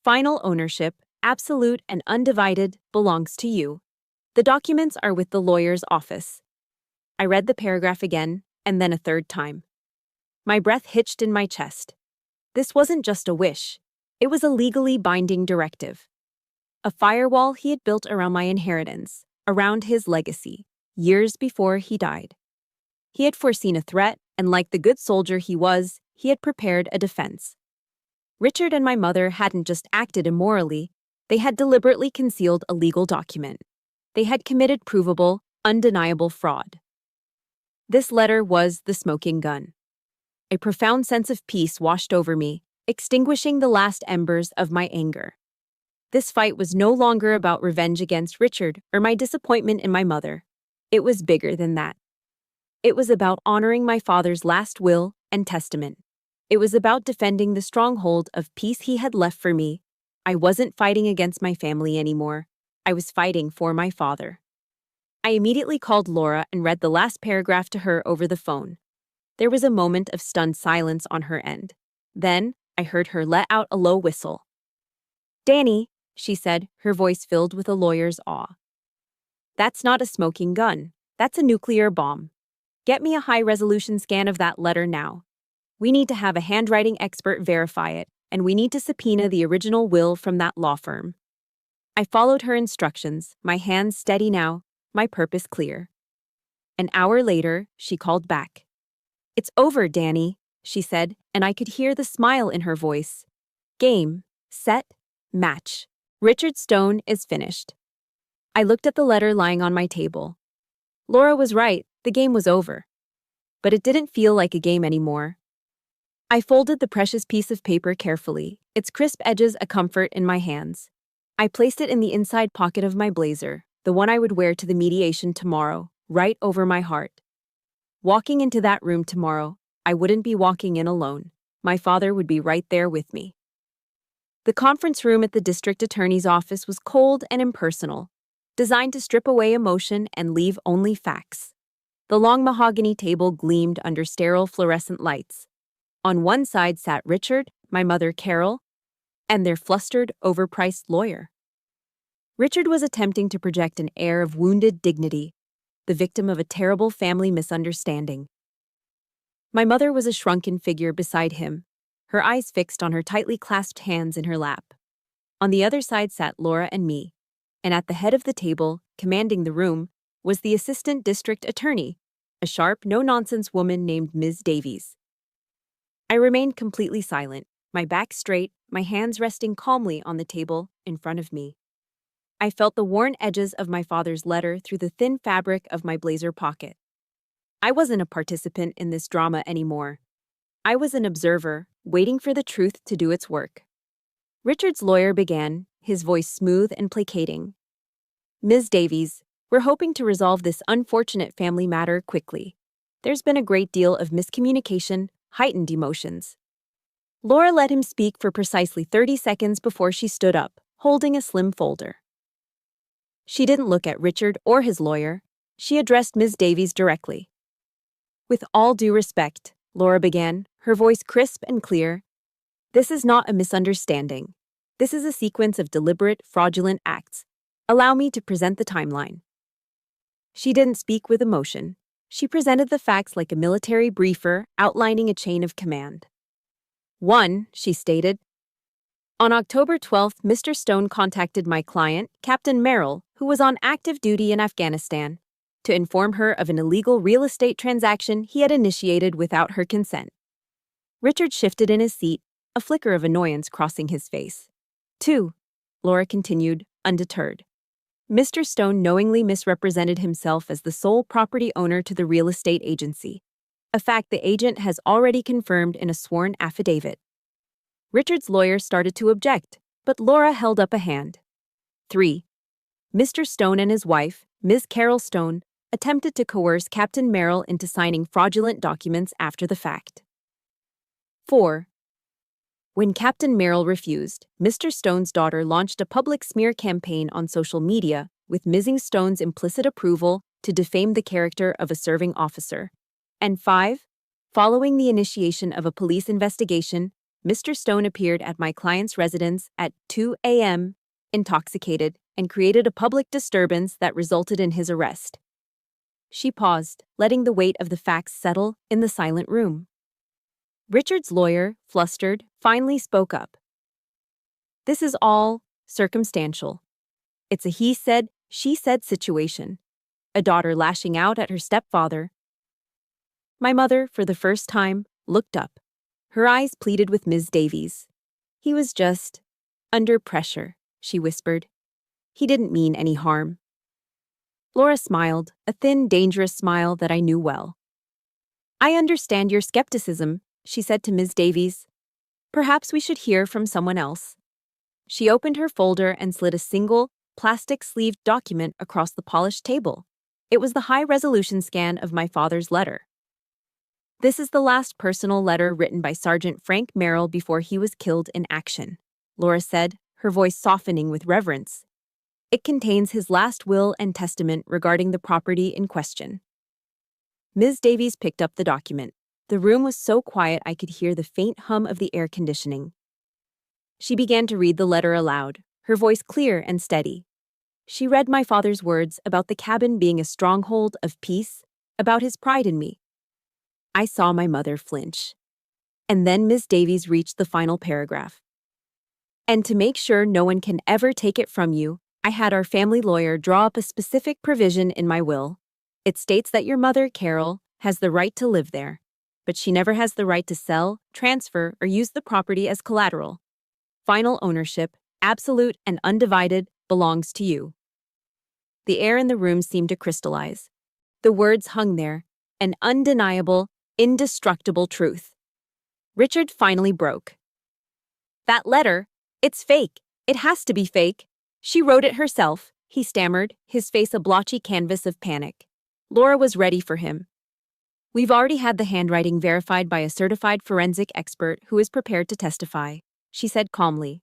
Final ownership, absolute and undivided, belongs to you. The documents are with the lawyer's office." I read the paragraph again, and then a third time. My breath hitched in my chest. This wasn't just a wish. It was a legally binding directive. A firewall he had built around my inheritance, around his legacy, years before he died. He had foreseen a threat, and like the good soldier he was, he had prepared a defense. Richard and my mother hadn't just acted immorally, they had deliberately concealed a legal document. They had committed provable, undeniable fraud. This letter was the smoking gun. A profound sense of peace washed over me, extinguishing the last embers of my anger. This fight was no longer about revenge against Richard or my disappointment in my mother. It was bigger than that. It was about honoring my father's last will and testament. It was about defending the stronghold of peace he had left for me. I wasn't fighting against my family anymore. I was fighting for my father. I immediately called Laura and read the last paragraph to her over the phone. There was a moment of stunned silence on her end. Then, I heard her let out a low whistle. "Danny," she said, her voice filled with a lawyer's awe. "That's not a smoking gun. That's a nuclear bomb. Get me a high-resolution scan of that letter now. We need to have a handwriting expert verify it, and we need to subpoena the original will from that law firm." I followed her instructions, my hands steady now, my purpose clear. An hour later, she called back. "It's over, Danny," she said, and I could hear the smile in her voice. "Game, set, match. Richard Stone is finished." I looked at the letter lying on my table. Laura was right, the game was over. But it didn't feel like a game anymore. I folded the precious piece of paper carefully, its crisp edges a comfort in my hands. I placed it in the inside pocket of my blazer, the one I would wear to the mediation tomorrow, right over my heart. Walking into that room tomorrow, I wouldn't be walking in alone. My father would be right there with me. The conference room at the district attorney's office was cold and impersonal, designed to strip away emotion and leave only facts. The long mahogany table gleamed under sterile fluorescent lights. On one side sat Richard, my mother Carol, and their flustered, overpriced lawyer. Richard was attempting to project an air of wounded dignity, the victim of a terrible family misunderstanding. My mother was a shrunken figure beside him, her eyes fixed on her tightly clasped hands in her lap. On the other side sat Laura and me, and at the head of the table, commanding the room, was the assistant district attorney, a sharp, no-nonsense woman named Ms. Davies. I remained completely silent, my back straight, my hands resting calmly on the table in front of me. I felt the worn edges of my father's letter through the thin fabric of my blazer pocket. I wasn't a participant in this drama anymore. I was an observer, waiting for the truth to do its work. Richard's lawyer began, his voice smooth and placating. "Ms. Davies, we're hoping to resolve this unfortunate family matter quickly. There's been a great deal of miscommunication, heightened emotions." Laura let him speak for precisely 30 seconds before she stood up, holding a slim folder. She didn't look at Richard or his lawyer. She addressed Ms. Davies directly. "With all due respect," Laura began, her voice crisp and clear, "this is not a misunderstanding. This is a sequence of deliberate, fraudulent acts. Allow me to present the timeline." She didn't speak with emotion. She presented the facts like a military briefer outlining a chain of command. 1, she stated. On October 12th, Mr. Stone contacted my client, Captain Merrill, who was on active duty in Afghanistan, to inform her of an illegal real estate transaction he had initiated without her consent. Richard shifted in his seat, a flicker of annoyance crossing his face. 2, Laura continued, undeterred. Mr. Stone knowingly misrepresented himself as the sole property owner to the real estate agency, a fact the agent has already confirmed in a sworn affidavit. Richard's lawyer started to object, but Laura held up a hand. 3. Mr. Stone and his wife, Ms. Carol Stone, attempted to coerce Captain Merrill into signing fraudulent documents after the fact. 4. When Captain Merrill refused, Mr. Stone's daughter launched a public smear campaign on social media with Ms. Stone's implicit approval to defame the character of a serving officer. And 5. Following the initiation of a police investigation, Mr. Stone appeared at my client's residence at 2 a.m., intoxicated, and created a public disturbance that resulted in his arrest. She paused, letting the weight of the facts settle in the silent room. Richard's lawyer, flustered, finally spoke up. "This is all circumstantial. It's a he said, She said situation. A daughter lashing out at her stepfather. My mother, for the first time, looked up. Her eyes pleaded with Ms. Davies. He was just under pressure, she whispered. He didn't mean any harm. Laura smiled, a thin, dangerous smile that I knew well. I understand your skepticism, she said to Ms. Davies. Perhaps we should hear from someone else. She opened her folder and slid a single, plastic-sleeved document across the polished table. It was the high-resolution scan of my father's letter. This is the last personal letter written by Sergeant Frank Merrill before he was killed in action, Laura said, her voice softening with reverence. It contains his last will and testament regarding the property in question. Ms. Davies picked up the document. The room was so quiet I could hear the faint hum of the air conditioning. She began to read the letter aloud, her voice clear and steady. She read my father's words about the cabin being a stronghold of peace, about his pride in me. I saw my mother flinch. And then Ms. Davies reached the final paragraph. And to make sure no one can ever take it from you, I had our family lawyer draw up a specific provision in my will. It states that your mother, Carol, has the right to live there, but she never has the right to sell, transfer, or use the property as collateral. Final ownership, absolute and undivided, belongs to you. The air in the room seemed to crystallize. The words hung there, an undeniable, indestructible truth. Richard finally broke. That letter, it's fake. It has to be fake. She wrote it herself, he stammered, his face a blotchy canvas of panic. Laura was ready for him. We've already had the handwriting verified by a certified forensic expert who is prepared to testify, she said calmly.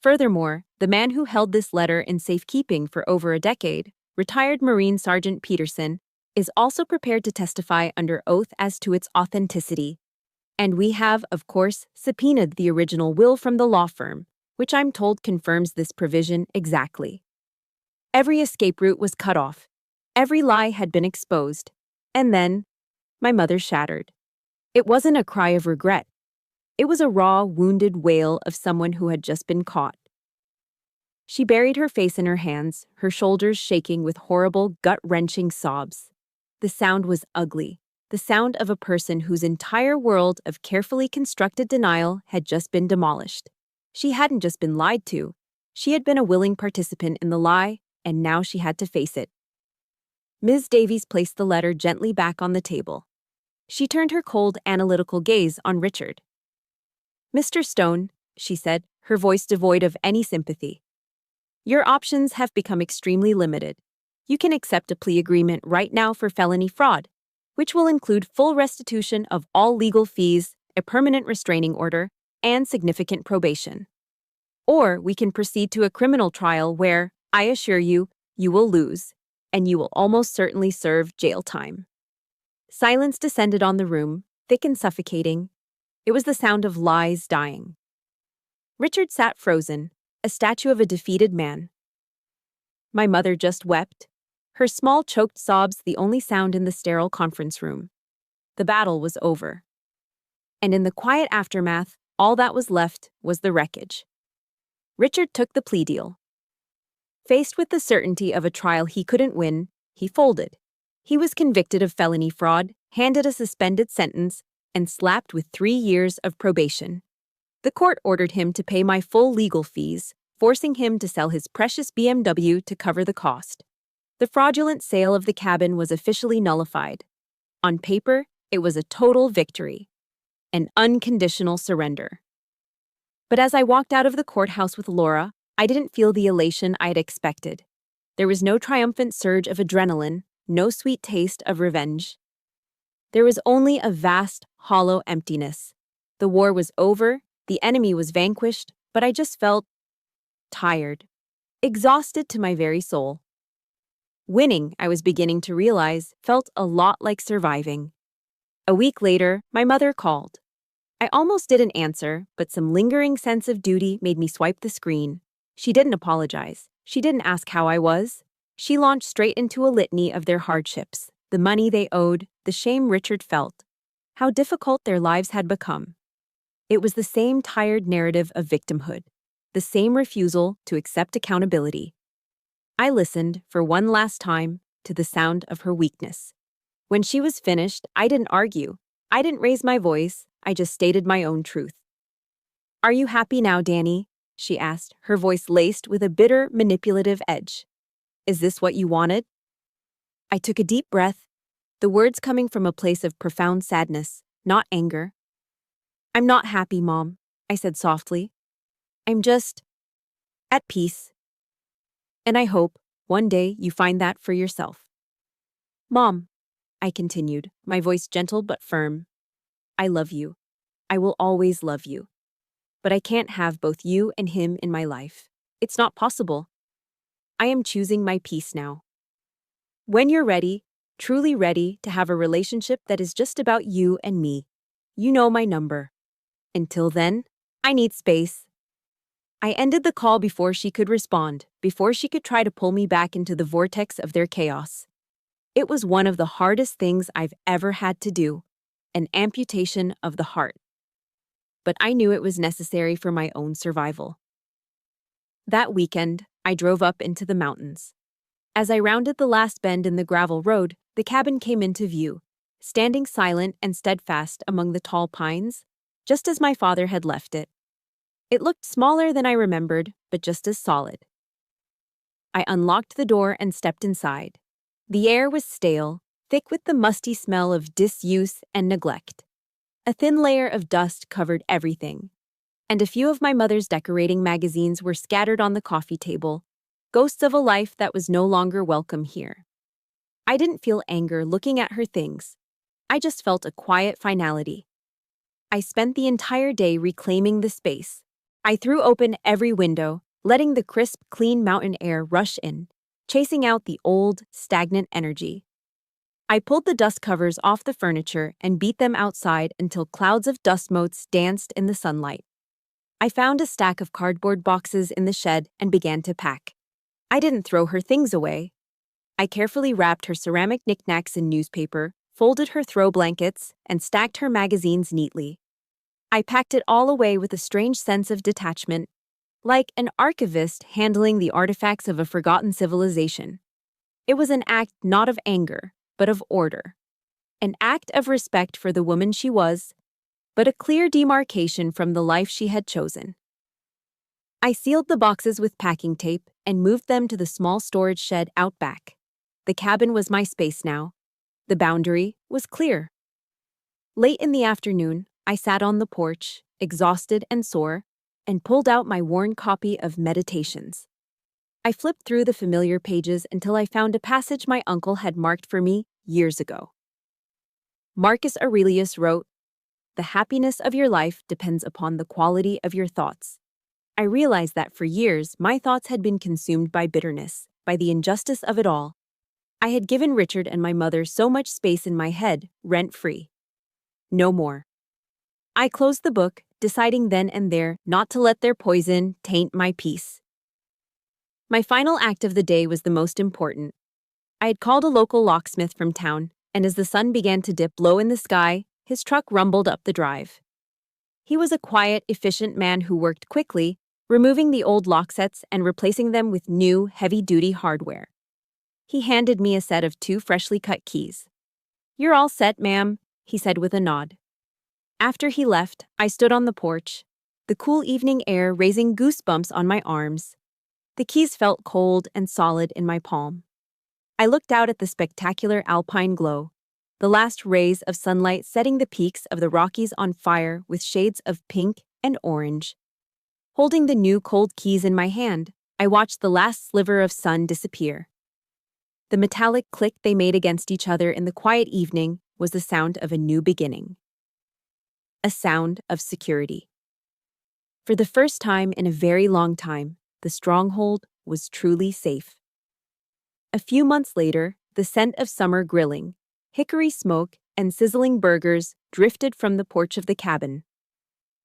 Furthermore, the man who held this letter in safekeeping for over a decade, retired Marine Sergeant Peterson, is also prepared to testify under oath as to its authenticity. And we have, of course, subpoenaed the original will from the law firm, which I'm told confirms this provision exactly. Every escape route was cut off. Every lie had been exposed. And then, my mother shattered. It wasn't a cry of regret. It was a raw, wounded wail of someone who had just been caught. She buried her face in her hands, her shoulders shaking with horrible, gut-wrenching sobs. The sound was ugly, the sound of a person whose entire world of carefully constructed denial had just been demolished. She hadn't just been lied to. She had been a willing participant in the lie, and now she had to face it. Ms. Davies placed the letter gently back on the table. She turned her cold, analytical gaze on Richard. Mr. Stone, she said, her voice devoid of any sympathy. Your options have become extremely limited. You can accept a plea agreement right now for felony fraud, which will include full restitution of all legal fees, a permanent restraining order, and significant probation. Or we can proceed to a criminal trial where, I assure you, you will lose, and you will almost certainly serve jail time. Silence descended on the room, thick and suffocating. It was the sound of lies dying. Richard sat frozen, a statue of a defeated man. My mother just wept, her small choked sobs the only sound in the sterile conference room. The battle was over. And in the quiet aftermath, all that was left was the wreckage. Richard took the plea deal. Faced with the certainty of a trial he couldn't win, he folded. He was convicted of felony fraud, handed a suspended sentence, and slapped with 3 years of probation. The court ordered him to pay my full legal fees, forcing him to sell his precious BMW to cover the cost. The fraudulent sale of the cabin was officially nullified. On paper, it was a total victory, an unconditional surrender. But as I walked out of the courthouse with Laura, I didn't feel the elation I'd expected. There was no triumphant surge of adrenaline, no sweet taste of revenge. There was only a vast, hollow emptiness. The war was over, the enemy was vanquished, but I just felt tired, exhausted to my very soul. Winning, I was beginning to realize, felt a lot like surviving. A week later, my mother called. I almost didn't answer, but some lingering sense of duty made me swipe the screen. She didn't apologize. She didn't ask how I was. She launched straight into a litany of their hardships, the money they owed, the shame Richard felt, how difficult their lives had become. It was the same tired narrative of victimhood, the same refusal to accept accountability. I listened, for one last time, to the sound of her weakness. When she was finished, I didn't argue. I didn't raise my voice, I just stated my own truth. "Are you happy now, Danny?" she asked, her voice laced with a bitter, manipulative edge. "Is this what you wanted?" I took a deep breath, the words coming from a place of profound sadness, not anger. "I'm not happy, Mom," I said softly. "I'm just at peace. And I hope, one day, you find that for yourself." "Mom," I continued, my voice gentle but firm, "I love you. I will always love you. But I can't have both you and him in my life. It's not possible. I am choosing my peace now. When you're ready, truly ready to have a relationship that is just about you and me, you know my number. Until then, I need space." I ended the call before she could respond, before she could try to pull me back into the vortex of their chaos. It was one of the hardest things I've ever had to do, an amputation of the heart. But I knew it was necessary for my own survival. That weekend, I drove up into the mountains. As I rounded the last bend in the gravel road, the cabin came into view, standing silent and steadfast among the tall pines, just as my father had left it. It looked smaller than I remembered, but just as solid. I unlocked the door and stepped inside. The air was stale, thick with the musty smell of disuse and neglect. A thin layer of dust covered everything, and a few of my mother's decorating magazines were scattered on the coffee table, ghosts of a life that was no longer welcome here. I didn't feel anger looking at her things. I just felt a quiet finality. I spent the entire day reclaiming the space. I threw open every window, letting the crisp, clean mountain air rush in, chasing out the old, stagnant energy. I pulled the dust covers off the furniture and beat them outside until clouds of dust motes danced in the sunlight. I found a stack of cardboard boxes in the shed and began to pack. I didn't throw her things away. I carefully wrapped her ceramic knickknacks in newspaper, folded her throw blankets, and stacked her magazines neatly. I packed it all away with a strange sense of detachment, like an archivist handling the artifacts of a forgotten civilization. It was an act not of anger, but of order. An act of respect for the woman she was, but a clear demarcation from the life she had chosen. I sealed the boxes with packing tape and moved them to the small storage shed out back. The cabin was my space now. The boundary was clear. Late in the afternoon, I sat on the porch, exhausted and sore, and pulled out my worn copy of Meditations. I flipped through the familiar pages until I found a passage my uncle had marked for me years ago. Marcus Aurelius wrote, "The happiness of your life depends upon the quality of your thoughts." I realized that for years, my thoughts had been consumed by bitterness, by the injustice of it all. I had given Richard and my mother so much space in my head, rent-free. No more. I closed the book, deciding then and there not to let their poison taint my peace. My final act of the day was the most important. I had called a local locksmith from town, and as the sun began to dip low in the sky, his truck rumbled up the drive. He was a quiet, efficient man who worked quickly, removing the old lock sets and replacing them with new, heavy-duty hardware. He handed me a set of 2 freshly cut keys. "You're all set, ma'am," he said with a nod. After he left, I stood on the porch, the cool evening air raising goosebumps on my arms. The keys felt cold and solid in my palm. I looked out at the spectacular alpine glow, the last rays of sunlight setting the peaks of the Rockies on fire with shades of pink and orange. Holding the new cold keys in my hand, I watched the last sliver of sun disappear. The metallic click they made against each other in the quiet evening was the sound of a new beginning. A sound of security. For the first time in a very long time, the stronghold was truly safe. A few months later, the scent of summer grilling, hickory smoke, and sizzling burgers drifted from the porch of the cabin.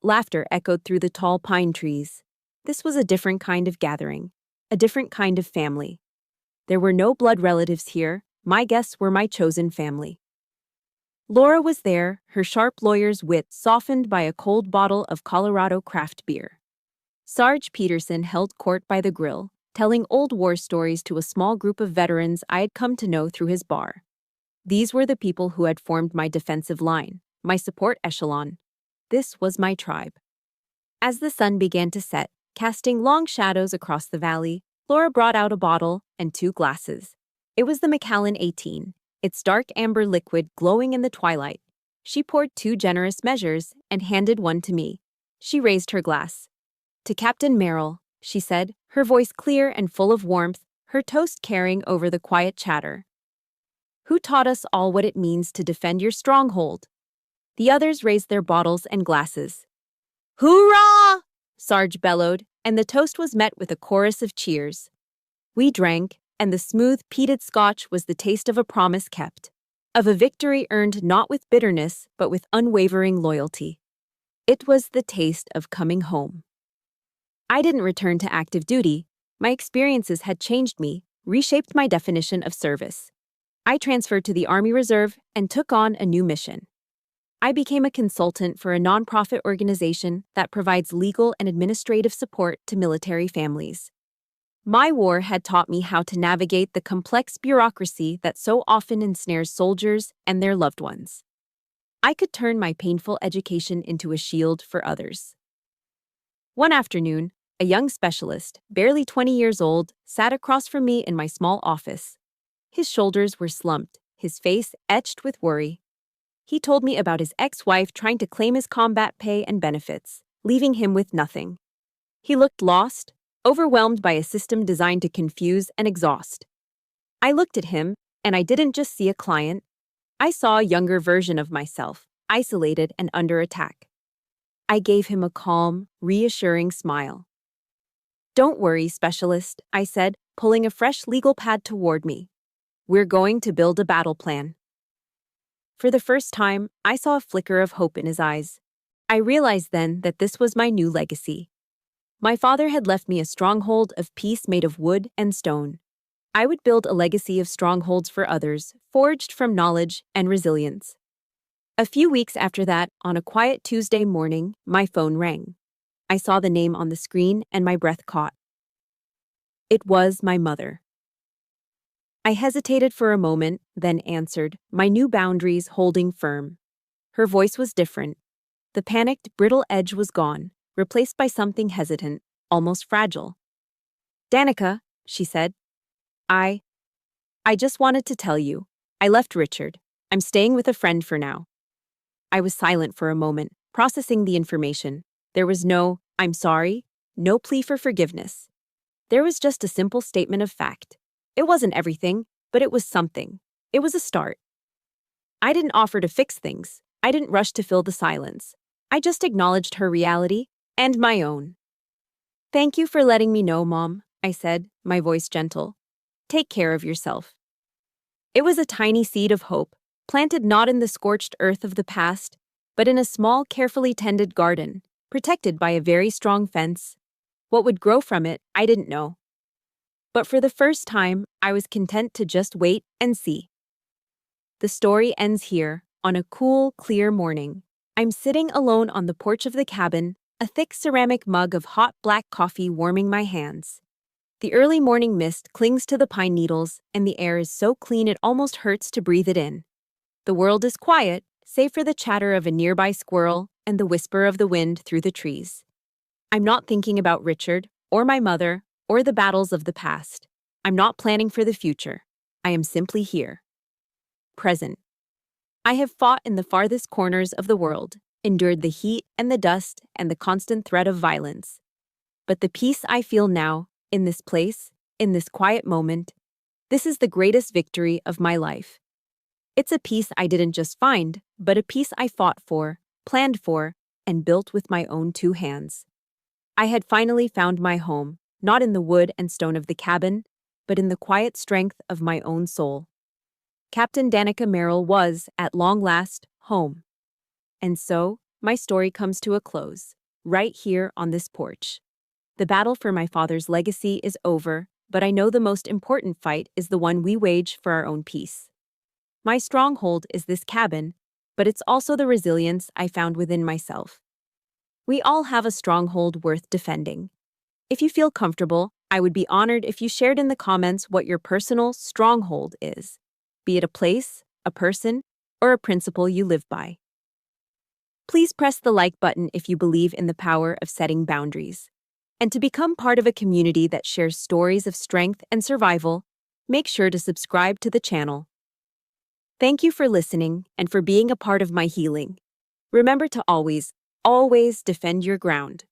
Laughter echoed through the tall pine trees. This was a different kind of gathering, a different kind of family. There were no blood relatives here. My guests were my chosen family. Laura was there, her sharp lawyer's wit softened by a cold bottle of Colorado craft beer. Sarge Peterson held court by the grill, telling old war stories to a small group of veterans I had come to know through his bar. These were the people who had formed my defensive line, my support echelon. This was my tribe. As the sun began to set, casting long shadows across the valley, Laura brought out a bottle and 2 glasses. It was the Macallan 18, its dark amber liquid glowing in the twilight. She poured 2 generous measures and handed one to me. She raised her glass. "To Captain Merrill," she said, her voice clear and full of warmth, her toast carrying over the quiet chatter. "Who taught us all what it means to defend your stronghold?" The others raised their bottles and glasses. "Hoorah!" Sarge bellowed, and the toast was met with a chorus of cheers. We drank, and the smooth, peated scotch was the taste of a promise kept, of a victory earned not with bitterness, but with unwavering loyalty. It was the taste of coming home. I didn't return to active duty. My experiences had changed me, reshaped my definition of service. I transferred to the Army Reserve and took on a new mission. I became a consultant for a nonprofit organization that provides legal and administrative support to military families. My war had taught me how to navigate the complex bureaucracy that so often ensnares soldiers and their loved ones. I could turn my painful education into a shield for others. One afternoon, a young specialist, barely 20 years old, sat across from me in my small office. His shoulders were slumped, his face etched with worry. He told me about his ex-wife trying to claim his combat pay and benefits, leaving him with nothing. He looked lost, overwhelmed by a system designed to confuse and exhaust. I looked at him, and I didn't just see a client. I saw a younger version of myself, isolated and under attack. I gave him a calm, reassuring smile. "Don't worry, specialist," I said, pulling a fresh legal pad toward me. "We're going to build a battle plan." For the first time, I saw a flicker of hope in his eyes. I realized then that this was my new legacy. My father had left me a stronghold of peace made of wood and stone. I would build a legacy of strongholds for others, forged from knowledge and resilience. A few weeks after that, on a quiet Tuesday morning, my phone rang. I saw the name on the screen and my breath caught. It was my mother. I hesitated for a moment, then answered, my new boundaries holding firm. Her voice was different. The panicked, brittle edge was gone, replaced by something hesitant, almost fragile. "Danica," she said. I just wanted to tell you. I left Richard. I'm staying with a friend for now." I was silent for a moment, processing the information. There was no, "I'm sorry," no plea for forgiveness. There was just a simple statement of fact. It wasn't everything, but it was something. It was a start. I didn't offer to fix things. I didn't rush to fill the silence. I just acknowledged her reality and my own. "Thank you for letting me know, Mom," I said, my voice gentle. "Take care of yourself." It was a tiny seed of hope, planted not in the scorched earth of the past, but in a small, carefully tended garden, protected by a very strong fence. What would grow from it, I didn't know. But for the first time, I was content to just wait and see. The story ends here, on a cool, clear morning. I'm sitting alone on the porch of the cabin, a thick ceramic mug of hot black coffee warming my hands. The early morning mist clings to the pine needles, and the air is so clean it almost hurts to breathe it in. The world is quiet, save for the chatter of a nearby squirrel and the whisper of the wind through the trees. I'm not thinking about Richard, or my mother, or the battles of the past. I'm not planning for the future. I am simply here. Present. I have fought in the farthest corners of the world, endured the heat and the dust and the constant threat of violence. But the peace I feel now, in this place, in this quiet moment, this is the greatest victory of my life. It's a peace I didn't just find, but a peace I fought for, planned for, and built with my own 2 hands. I had finally found my home, not in the wood and stone of the cabin, but in the quiet strength of my own soul. Captain Danica Merrill was, at long last, home. And so, my story comes to a close, right here on this porch. The battle for my father's legacy is over, but I know the most important fight is the one we wage for our own peace. My stronghold is this cabin, but it's also the resilience I found within myself. We all have a stronghold worth defending. If you feel comfortable, I would be honored if you shared in the comments what your personal stronghold is, be it a place, a person, or a principle you live by. Please press the like button if you believe in the power of setting boundaries. And to become part of a community that shares stories of strength and survival, make sure to subscribe to the channel. Thank you for listening and for being a part of my healing. Remember to always, always defend your ground.